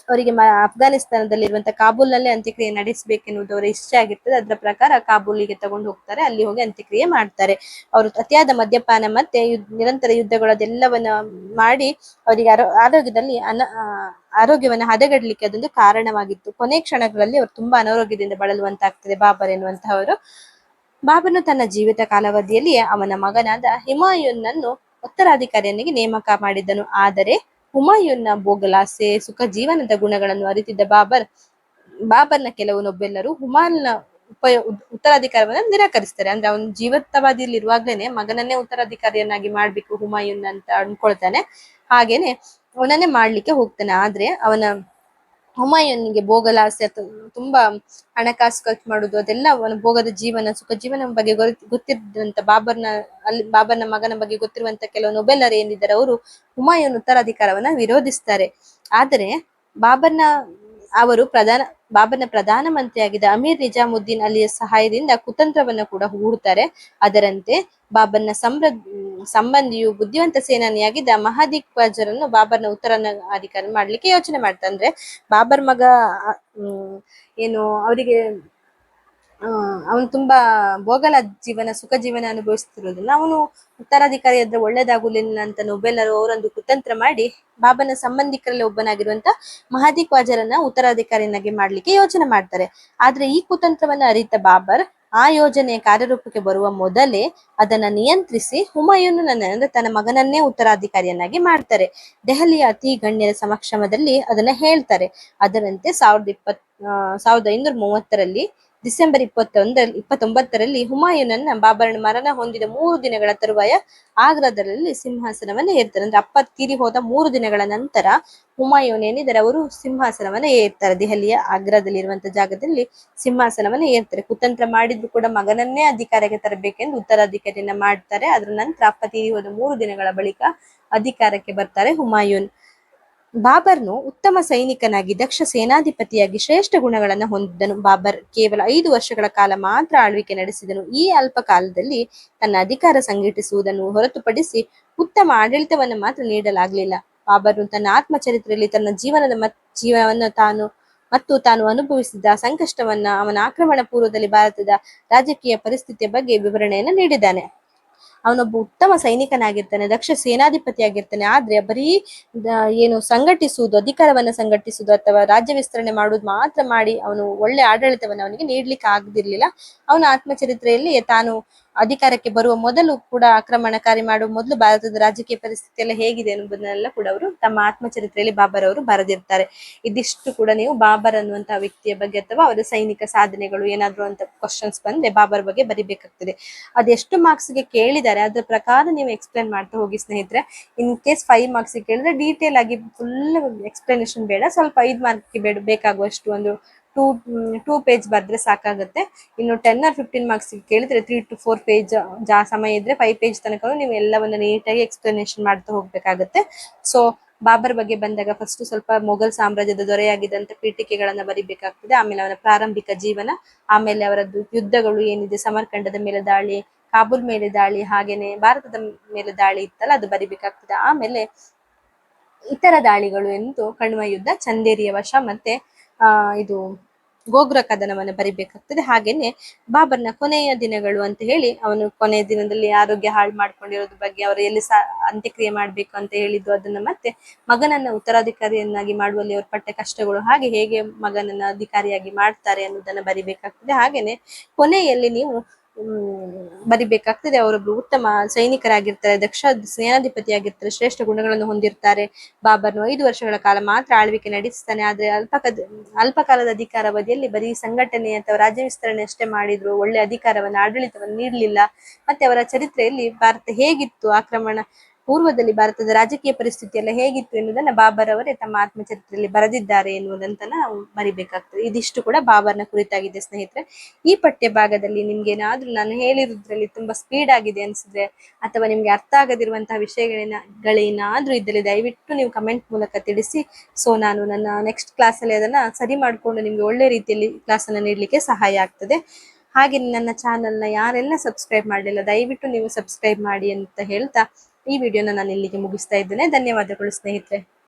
ಅವರಿಗೆ ಅಫ್ಘಾನಿಸ್ತಾನದಲ್ಲಿರುವಂತಹ ಕಾಬೂಲ್ನಲ್ಲೇ ಅಂತ್ಯಕ್ರಿಯೆ ನಡೆಸಬೇಕೆನ್ನುವುದು ಅವರ ಇಚ್ಛೆ ಆಗಿರ್ತದೆ. ಅದರ ಪ್ರಕಾರ ಕಾಬೂಲಿಗೆ ತಗೊಂಡು ಹೋಗ್ತಾರೆ, ಅಲ್ಲಿ ಹೋಗಿ ಅಂತ್ಯಕ್ರಿಯೆ ಮಾಡ್ತಾರೆ. ಅವರು ಅತಿಯಾದ ಮದ್ಯಪಾನ ಮತ್ತೆ ನಿರಂತರ ಯುದ್ಧಗಳು ಅದೆಲ್ಲವನ್ನ ಮಾಡಿ ಅವರಿಗೆ ಆರೋಗ್ಯದಲ್ಲಿ ಆರೋಗ್ಯವನ್ನ ಹದಗೆಡಲಿಕ್ಕೆ ಅದೊಂದು ಕಾರಣವಾಗಿತ್ತು. ಕೊನೆ ಕ್ಷಣಗಳಲ್ಲಿ ಅವರು ತುಂಬಾ ಅನಾರೋಗ್ಯದಿಂದ ಬಳಲುವಂತಾಗ್ತದೆ ಬಾಬರ್ ಎನ್ನುವಂತಹವರು. ಬಾಬರ್ನು ತನ್ನ ಜೀವಿತ ಕಾಲಾವಧಿಯಲ್ಲಿ ಅವನ ಮಗನಾದ ಹುಮಾಯೂನ್ನನ್ನು ಉತ್ತರಾಧಿಕಾರಿಯನ್ನಾಗಿ ನೇಮಕ ಮಾಡಿದ್ದನು. ಆದರೆ ಹುಮಾಯೂನ್ನ ಭೋಗಲಾಸೆ, ಸುಖ ಜೀವನದ ಗುಣಗಳನ್ನು ಅರಿತಿದ್ದ ಬಾಬರ್ನ ಕೆಲವು ನೊಬ್ಬೆಲ್ಲರು ಹುಮಾಯೂನ್ನ ಉತ್ತರಾಧಿಕಾರವನ್ನ ನಿರಾಕರಿಸ್ತಾರೆ. ಅಂದ್ರೆ ಅವನ ಜೀವಿತಾವಧಿಯಲ್ಲಿ ಇರುವಾಗ್ಲೇನೆ ಮಗನನ್ನೇ ಉತ್ತರಾಧಿಕಾರಿಯನ್ನಾಗಿ ಮಾಡ್ಬೇಕು ಹುಮಾಯೂನ್ ಅಂತ ಅನ್ಕೊಳ್ತಾನೆ. ಹಾಗೇನೆ ಅವನನ್ನೇ ಮಾಡ್ಲಿಕ್ಕೆ ಹೋಗ್ತಾನೆ. ಆದ್ರೆ ಹುಮಾಯೂನ್ಗೆ ಭೋಗಲಾಸೆ ತುಂಬಾ ಹಣಕಾಸು ಖರ್ಚು ಮಾಡುದು ಅದೆಲ್ಲ ಅವನ ಭೋಗದ ಜೀವನ, ಸುಖ ಜೀವನ ಬಗ್ಗೆ ಗೊತ್ತಿದ್ದಂತ ಬಾಬರ್ನ ಮಗನ ಬಗ್ಗೆ ಗೊತ್ತಿರುವಂತ ಕೆಲವು ನೊಬೆಲರು ಏನಿದ್ದಾರೆ ಅವರು ಹುಮಾಯೂನ್ ಉತ್ತರಾಧಿಕಾರವನ್ನ ವಿರೋಧಿಸ್ತಾರೆ. ಆದರೆ ಬಾಬರ್ನ ಪ್ರಧಾನ ಮಂತ್ರಿಯಾಗಿದ್ದ ಅಮೀರ್ ನಿಜಾಮುದ್ದೀನ್ ಅಲಿಯ ಸಹಾಯದಿಂದ ಕುತಂತ್ರವನ್ನ ಕೂಡ ಹೂಡ್ತಾರೆ. ಅದರಂತೆ ಬಾಬರ್ನ ಸಂಬಂಧಿಯು ಬುದ್ಧಿವಂತ ಸೇನಾನಿಯಾಗಿದ್ದ ಮಹದಿ ಕ್ವಾಜರನ್ನು ಬಾಬರ್ನ ಉತ್ತರಾಧಿಕಾರಿ ಮಾಡ್ಲಿಕ್ಕೆ ಯೋಚನೆ ಮಾಡ್ತಾನೆ. ಅಂದ್ರೆ ಬಾಬರ್ ಮಗ ಏನು ಅವರಿಗೆ ಅವನು ತುಂಬಾ ಭೋಗಲ ಜೀವನ, ಸುಖ ಜೀವನ ಅನುಭವಿಸ್ತಿರೋದಿಲ್ಲ. ಅವನು ಉತ್ತರಾಧಿಕಾರಿ ಆದ್ರೆ ಒಳ್ಳೇದಾಗುಲಿಲ್ಲ ಅಂತ ನೊಬೆಲರು ಅವರೊಂದು ಕುತಂತ್ರ ಮಾಡಿ ಬಾಬನ ಸಂಬಂಧಿಕರಲ್ಲಿ ಒಬ್ಬನಾಗಿರುವಂತ ಮಹದಿ ಕ್ವಾಜರನ್ನ ಉತ್ತರಾಧಿಕಾರಿಯನ್ನಾಗಿ ಮಾಡ್ಲಿಕ್ಕೆ ಯೋಚನೆ ಮಾಡ್ತಾರೆ. ಆದ್ರೆ ಈ ಕುತಂತ್ರವನ್ನ ಅರಿತ ಬಾಬರ್ ಆ ಯೋಜನೆಯ ಕಾರ್ಯರೂಪಕ್ಕೆ ಬರುವ ಮೊದಲೇ ಅದನ್ನ ನಿಯಂತ್ರಿಸಿ ಹುಮಾಯೂನನ್ನ ತನ್ನ ಮಗನನ್ನೇ ಉತ್ತರಾಧಿಕಾರಿಯನ್ನಾಗಿ ಮಾಡ್ತಾರೆ. ದೆಹಲಿಯ ಅತಿ ಗಣ್ಯರ ಸಮಕ್ಷಮದಲ್ಲಿ ಅದನ್ನ ಹೇಳ್ತಾರೆ. ಅದರಂತೆ 1530ರಲ್ಲಿ ಡಿಸೆಂಬರ್ 29ರಲ್ಲಿ ಹುಮಾಯೂನನ್ನ ಬಾಬರನ ಮರಣ ಹೊಂದಿದ 3 ದಿನಗಳ ತರುವಾಯ ಆಗ್ರಾದಲ್ಲಿ ಸಿಂಹಾಸನವನ್ನ ಏರ್ತಾರೆ. ಅಂದ್ರೆ ಅಪ್ಪ ತೀರಿ ಹೋದ 3 ದಿನಗಳ ನಂತರ ಹುಮಾಯೂನ್ ಏನಿದ್ದಾರೆ ಅವರು ಸಿಂಹಾಸನವನ್ನ ಏರ್ತಾರೆ. ದೆಹಲಿಯ ಆಗ್ರಾದಲ್ಲಿ ಇರುವಂತಹ ಜಾಗದಲ್ಲಿ ಸಿಂಹಾಸನವನ್ನ ಏರ್ತಾರೆ. ಕುತಂತ್ರ ಮಾಡಿದ್ರು ಕೂಡ ಮಗನನ್ನೇ ಅಧಿಕಾರಕ್ಕೆ ತರಬೇಕೆಂದು ಉತ್ತರಾಧಿಕಾರಿಯನ್ನ ಮಾಡ್ತಾರೆ. ಅದ್ರ ನಂತರ ಅಪ್ಪ ತೀರಿ ಹೋದ 3 ದಿನಗಳ ಬಳಿಕ ಅಧಿಕಾರಕ್ಕೆ ಬರ್ತಾರೆ ಹುಮಾಯೂನ್. ಬಾಬರ್ನು ಉತ್ತಮ ಸೈನಿಕನಾಗಿ, ದಕ್ಷ ಸೇನಾಧಿಪತಿಯಾಗಿ ಶ್ರೇಷ್ಠ ಗುಣಗಳನ್ನು ಹೊಂದಿದ್ದನು. ಬಾಬರ್ ಕೇವಲ 5 ವರ್ಷಗಳ ಕಾಲ ಮಾತ್ರ ಆಳ್ವಿಕೆ ನಡೆಸಿದನು. ಈ ಅಲ್ಪ ಕಾಲದಲ್ಲಿ ತನ್ನ ಅಧಿಕಾರ ಸಂಘಟಿಸುವುದನ್ನು ಹೊರತುಪಡಿಸಿ ಉತ್ತಮ ಆಡಳಿತವನ್ನು ಮಾತ್ರ ನೀಡಲಾಗಲಿಲ್ಲ. ಬಾಬರ್ನು ತನ್ನ ಆತ್ಮಚರಿತ್ರೆಯಲ್ಲಿ ತನ್ನ ಜೀವನವನ್ನು ತಾನು ಅನುಭವಿಸಿದ ಸಂಕಷ್ಟವನ್ನ, ಅವನ ಆಕ್ರಮಣ ಪೂರ್ವದಲ್ಲಿ ಭಾರತದ ರಾಜಕೀಯ ಪರಿಸ್ಥಿತಿಯ ಬಗ್ಗೆ ವಿವರಣೆಯನ್ನು ನೀಡಿದ್ದಾನೆ. ಅವನೊಬ್ಬ ಉತ್ತಮ ಸೈನಿಕನಾಗಿರ್ತಾನೆ, ದಕ್ಷ ಸೇನಾಧಿಪತಿಯಾಗಿರ್ತಾನೆ. ಆದ್ರೆ ಬರೀ ಅಧಿಕಾರವನ್ನ ಸಂಘಟಿಸುವುದು ಅಥವಾ ರಾಜ್ಯ ವಿಸ್ತರಣೆ ಮಾಡುವುದು ಮಾತ್ರ ಮಾಡಿ ಅವನು ಒಳ್ಳೆ ಆಡಳಿತವನ್ನು ಅವನಿಗೆ ನೀಡ್ಲಿಕ್ಕೆ ಆಗದಿರ್ಲಿಲ್ಲ. ಅವನ ಆತ್ಮಚರಿತ್ರೆಯಲ್ಲಿ ತಾನು ಅಧಿಕಾರಕ್ಕೆ ಬರುವ ಮೊದಲು ಕೂಡ ಆಕ್ರಮಣಕಾರಿ ಮಾಡುವ ಮೊದಲು ಭಾರತದ ರಾಜಕೀಯ ಪರಿಸ್ಥಿತಿ ಎಲ್ಲ ಹೇಗಿದೆ ಅನ್ನೋದನ್ನೆಲ್ಲ ಕೂಡ ಅವರು ತಮ್ಮ ಆತ್ಮಚರಿತ್ರೆಯಲ್ಲಿ ಬಾಬರ್ ಅವರು ಬರೆದಿರ್ತಾರೆ. ಇದಿಷ್ಟು ಕೂಡ ನೀವು ಬಾಬರ್ ಅನ್ನುವಂತಹ ವ್ಯಕ್ತಿಯ ಬಗ್ಗೆ ಅಥವಾ ಅವರ ಸೈನಿಕ ಸಾಧನೆಗಳು ಏನಾದ್ರು ಅಂತ ಕ್ವಶನ್ಸ್ ಬಂದ್ರೆ ಬಾಬರ್ ಬಗ್ಗೆ ಬರಿಬೇಕಾಗ್ತದೆ. ಅದೆಷ್ಟು ಮಾರ್ಕ್ಸ್ಗೆ ಕೇಳಿದ್ದಾರೆ ಅದ್ರ ಪ್ರಕಾರ ನೀವು ಎಕ್ಸ್ಪ್ಲೇನ್ ಮಾಡ್ತಾ ಹೋಗಿ ಸ್ನೇಹಿತರೆ. ಇನ್ ಕೇಸ್ 5 ಮಾರ್ಕ್ಸ್ ಕೇಳಿದ್ರೆ ಡೀಟೇಲ್ ಆಗಿ ಫುಲ್ ಎಕ್ಸ್ಪ್ಲನೇಷನ್ ಬೇಡ, ಸ್ವಲ್ಪ 5 ಮಾರ್ಕ್ಗೆ ಬೇಕಾಗುವಷ್ಟು ಒಂದು 2 ಪೇಜ್ ಬರ್ದ್ರೆ ಸಾಕಾಗುತ್ತೆ. ಇನ್ನು 10 or 15 ಮಾರ್ಕ್ಸ್ ಕೇಳಿದ್ರೆ 3 to 4 ಪೇಜ್ ಸಮಯ ಇದ್ರೆ 5 ಪೇಜ್ ತನಕ ನೀವು ಎಲ್ಲವನ್ನ ನೀಟಾಗಿ ಎಕ್ಸ್ಪ್ಲನೇಷನ್ ಮಾಡ್ತಾ ಹೋಗ್ಬೇಕಾಗತ್ತೆ. ಸೊ ಬಾಬರ್ ಬಗ್ಗೆ ಬಂದಾಗ ಫಸ್ಟ್ ಸ್ವಲ್ಪ ಮೊಘಲ್ ಸಾಮ್ರಾಜ್ಯದ ದೊರೆಯಾಗಿದ್ದಂತ ಪೀಠಿಕೆಗಳನ್ನ ಬರಿಬೇಕಾಗ್ತದೆ. ಆಮೇಲೆ ಅವನ ಪ್ರಾರಂಭಿಕ ಜೀವನ, ಆಮೇಲೆ ಅವರದ್ದು ಯುದ್ಧಗಳು ಏನಿದೆ, ಸಮರ್ಕಂಡದ ಮೇಲೆ ದಾಳಿ, ಕಾಬೂಲ್ ಮೇಲೆ ದಾಳಿ, ಹಾಗೇನೆ ಭಾರತದ ಮೇಲೆ ದಾಳಿ ಇತ್ತಲ್ಲ ಅದು ಬರಿಬೇಕಾಗ್ತದೆ. ಆಮೇಲೆ ಇತರ ದಾಳಿಗಳು ಎಂದು ಕಣ್ವ ಯುದ್ಧ, ಚಂದೇರಿಯ ವಶ ಮತ್ತೆ ಇದು ಗೋಗ್ರ ಕದನವನ್ನು ಬರಿಬೇಕಾಗ್ತದೆ. ಹಾಗೇನೆ ಬಾಬರ್ನ ಕೊನೆಯ ದಿನಗಳು ಅಂತ ಹೇಳಿ ಅವನು ಕೊನೆಯ ದಿನದಲ್ಲಿ ಆರೋಗ್ಯ ಹಾಳು ಮಾಡ್ಕೊಂಡಿರೋದ್ರ ಬಗ್ಗೆ, ಅವರು ಎಲ್ಲಿ ಅಂತ್ಯಕ್ರಿಯೆ ಮಾಡ್ಬೇಕು ಅಂತ ಹೇಳಿದ್ದು ಅದನ್ನ, ಮತ್ತೆ ಮಗನನ್ನ ಉತ್ತರಾಧಿಕಾರಿಯನ್ನಾಗಿ ಮಾಡುವಲ್ಲಿ ಅವ್ರು ಪಟ್ಟ ಕಷ್ಟಗಳು, ಹಾಗೆ ಹೇಗೆ ಮಗನನ್ನ ಅಧಿಕಾರಿಯಾಗಿ ಮಾಡ್ತಾರೆ ಅನ್ನೋದನ್ನ ಬರಿಬೇಕಾಗ್ತದೆ. ಹಾಗೇನೆ ಕೊನೆಯಲ್ಲಿ ನೀವು ಬರಿಬೇಕಾಗ್ತದೆ ಅವರೊಬ್ರು ಉತ್ತಮ ಸೈನಿಕರಾಗಿರ್ತಾರೆ, ದಕ್ಷ ಸೇನಾಧಿಪತಿಯಾಗಿರ್ತಾರೆ, ಶ್ರೇಷ್ಠ ಗುಣಗಳನ್ನು ಹೊಂದಿರ್ತಾರೆ. ಬಾಬರ್ನು 5 ವರ್ಷಗಳ ಕಾಲ ಮಾತ್ರ ಆಳ್ವಿಕೆ ನಡೆಸ್ತಾನೆ. ಆದ್ರೆ ಅಲ್ಪ ಕಾಲದ ಅಧಿಕಾರಾವಧಿಯಲ್ಲಿ ಬರೀ ಸಂಘಟನೆ ಅಥವಾ ರಾಜ್ಯ ವಿಸ್ತರಣೆ ಅಷ್ಟೇ ಮಾಡಿದ್ರು, ಒಳ್ಳೆ ಆಡಳಿತವನ್ನು ನೀಡಲಿಲ್ಲ. ಮತ್ತೆ ಅವರ ಚರಿತ್ರೆಯಲ್ಲಿ ಭಾರತ ಹೇಗಿತ್ತು, ಆಕ್ರಮಣ ಪೂರ್ವದಲ್ಲಿ ಭಾರತದ ರಾಜಕೀಯ ಪರಿಸ್ಥಿತಿ ಎಲ್ಲ ಹೇಗಿತ್ತು ಎನ್ನುವುದನ್ನ ಬಾಬರ್ ಅವರೇ ತಮ್ಮ ಆತ್ಮಚರಿತ್ರೆಯಲ್ಲಿ ಬರೆದಿದ್ದಾರೆ ಎನ್ನುವುದಂತ ನಾವು ಬರಿಬೇಕಾಗ್ತದೆ. ಇದಿಷ್ಟು ಕೂಡ ಬಾಬರ್ನ ಕುರಿತಾಗಿದೆ ಸ್ನೇಹಿತರೆ. ಈ ಪಠ್ಯ ಭಾಗದಲ್ಲಿ ನಿಮ್ಗೆ ಏನಾದ್ರೂ ನಾನು ಹೇಳಿರೋದ್ರಲ್ಲಿ ತುಂಬಾ ಸ್ಪೀಡ್ ಆಗಿದೆ ಅನ್ಸಿದ್ರೆ ಅಥವಾ ನಿಮ್ಗೆ ಅರ್ಥ ಆಗದಿರುವಂತಹ ವಿಷಯಗಳೇನಾದ್ರೂ ಇದ್ದಲ್ಲಿ ದಯವಿಟ್ಟು ನೀವು ಕಮೆಂಟ್ ಮೂಲಕ ತಿಳಿಸಿ. ಸೊ ನಾನು ನನ್ನ ನೆಕ್ಸ್ಟ್ ಕ್ಲಾಸ್ ಅಲ್ಲಿ ಅದನ್ನ ಸರಿ ಮಾಡ್ಕೊಂಡು ನಿಮ್ಗೆ ಒಳ್ಳೆ ರೀತಿಯಲ್ಲಿ ಕ್ಲಾಸ್ ಅನ್ನ ನೀಡ್ಲಿಕ್ಕೆ ಸಹಾಯ ಆಗ್ತದೆ. ಹಾಗೆ ನನ್ನ ಚಾನೆಲ್ನ ಯಾರೆಲ್ಲ ಸಬ್ಸ್ಕ್ರೈಬ್ ಮಾಡಲಿಲ್ಲ ದಯವಿಟ್ಟು ನೀವು ಸಬ್ಸ್ಕ್ರೈಬ್ ಮಾಡಿ ಅಂತ ಹೇಳ್ತಾ ಈ ವಿಡಿಯೋನ ನಾನು ಇಲ್ಲಿಗೆ ಮುಗಿಸ್ತಾ ಇದ್ದೇನೆ. ಧನ್ಯವಾದಗಳು ಸ್ನೇಹಿತರೆ.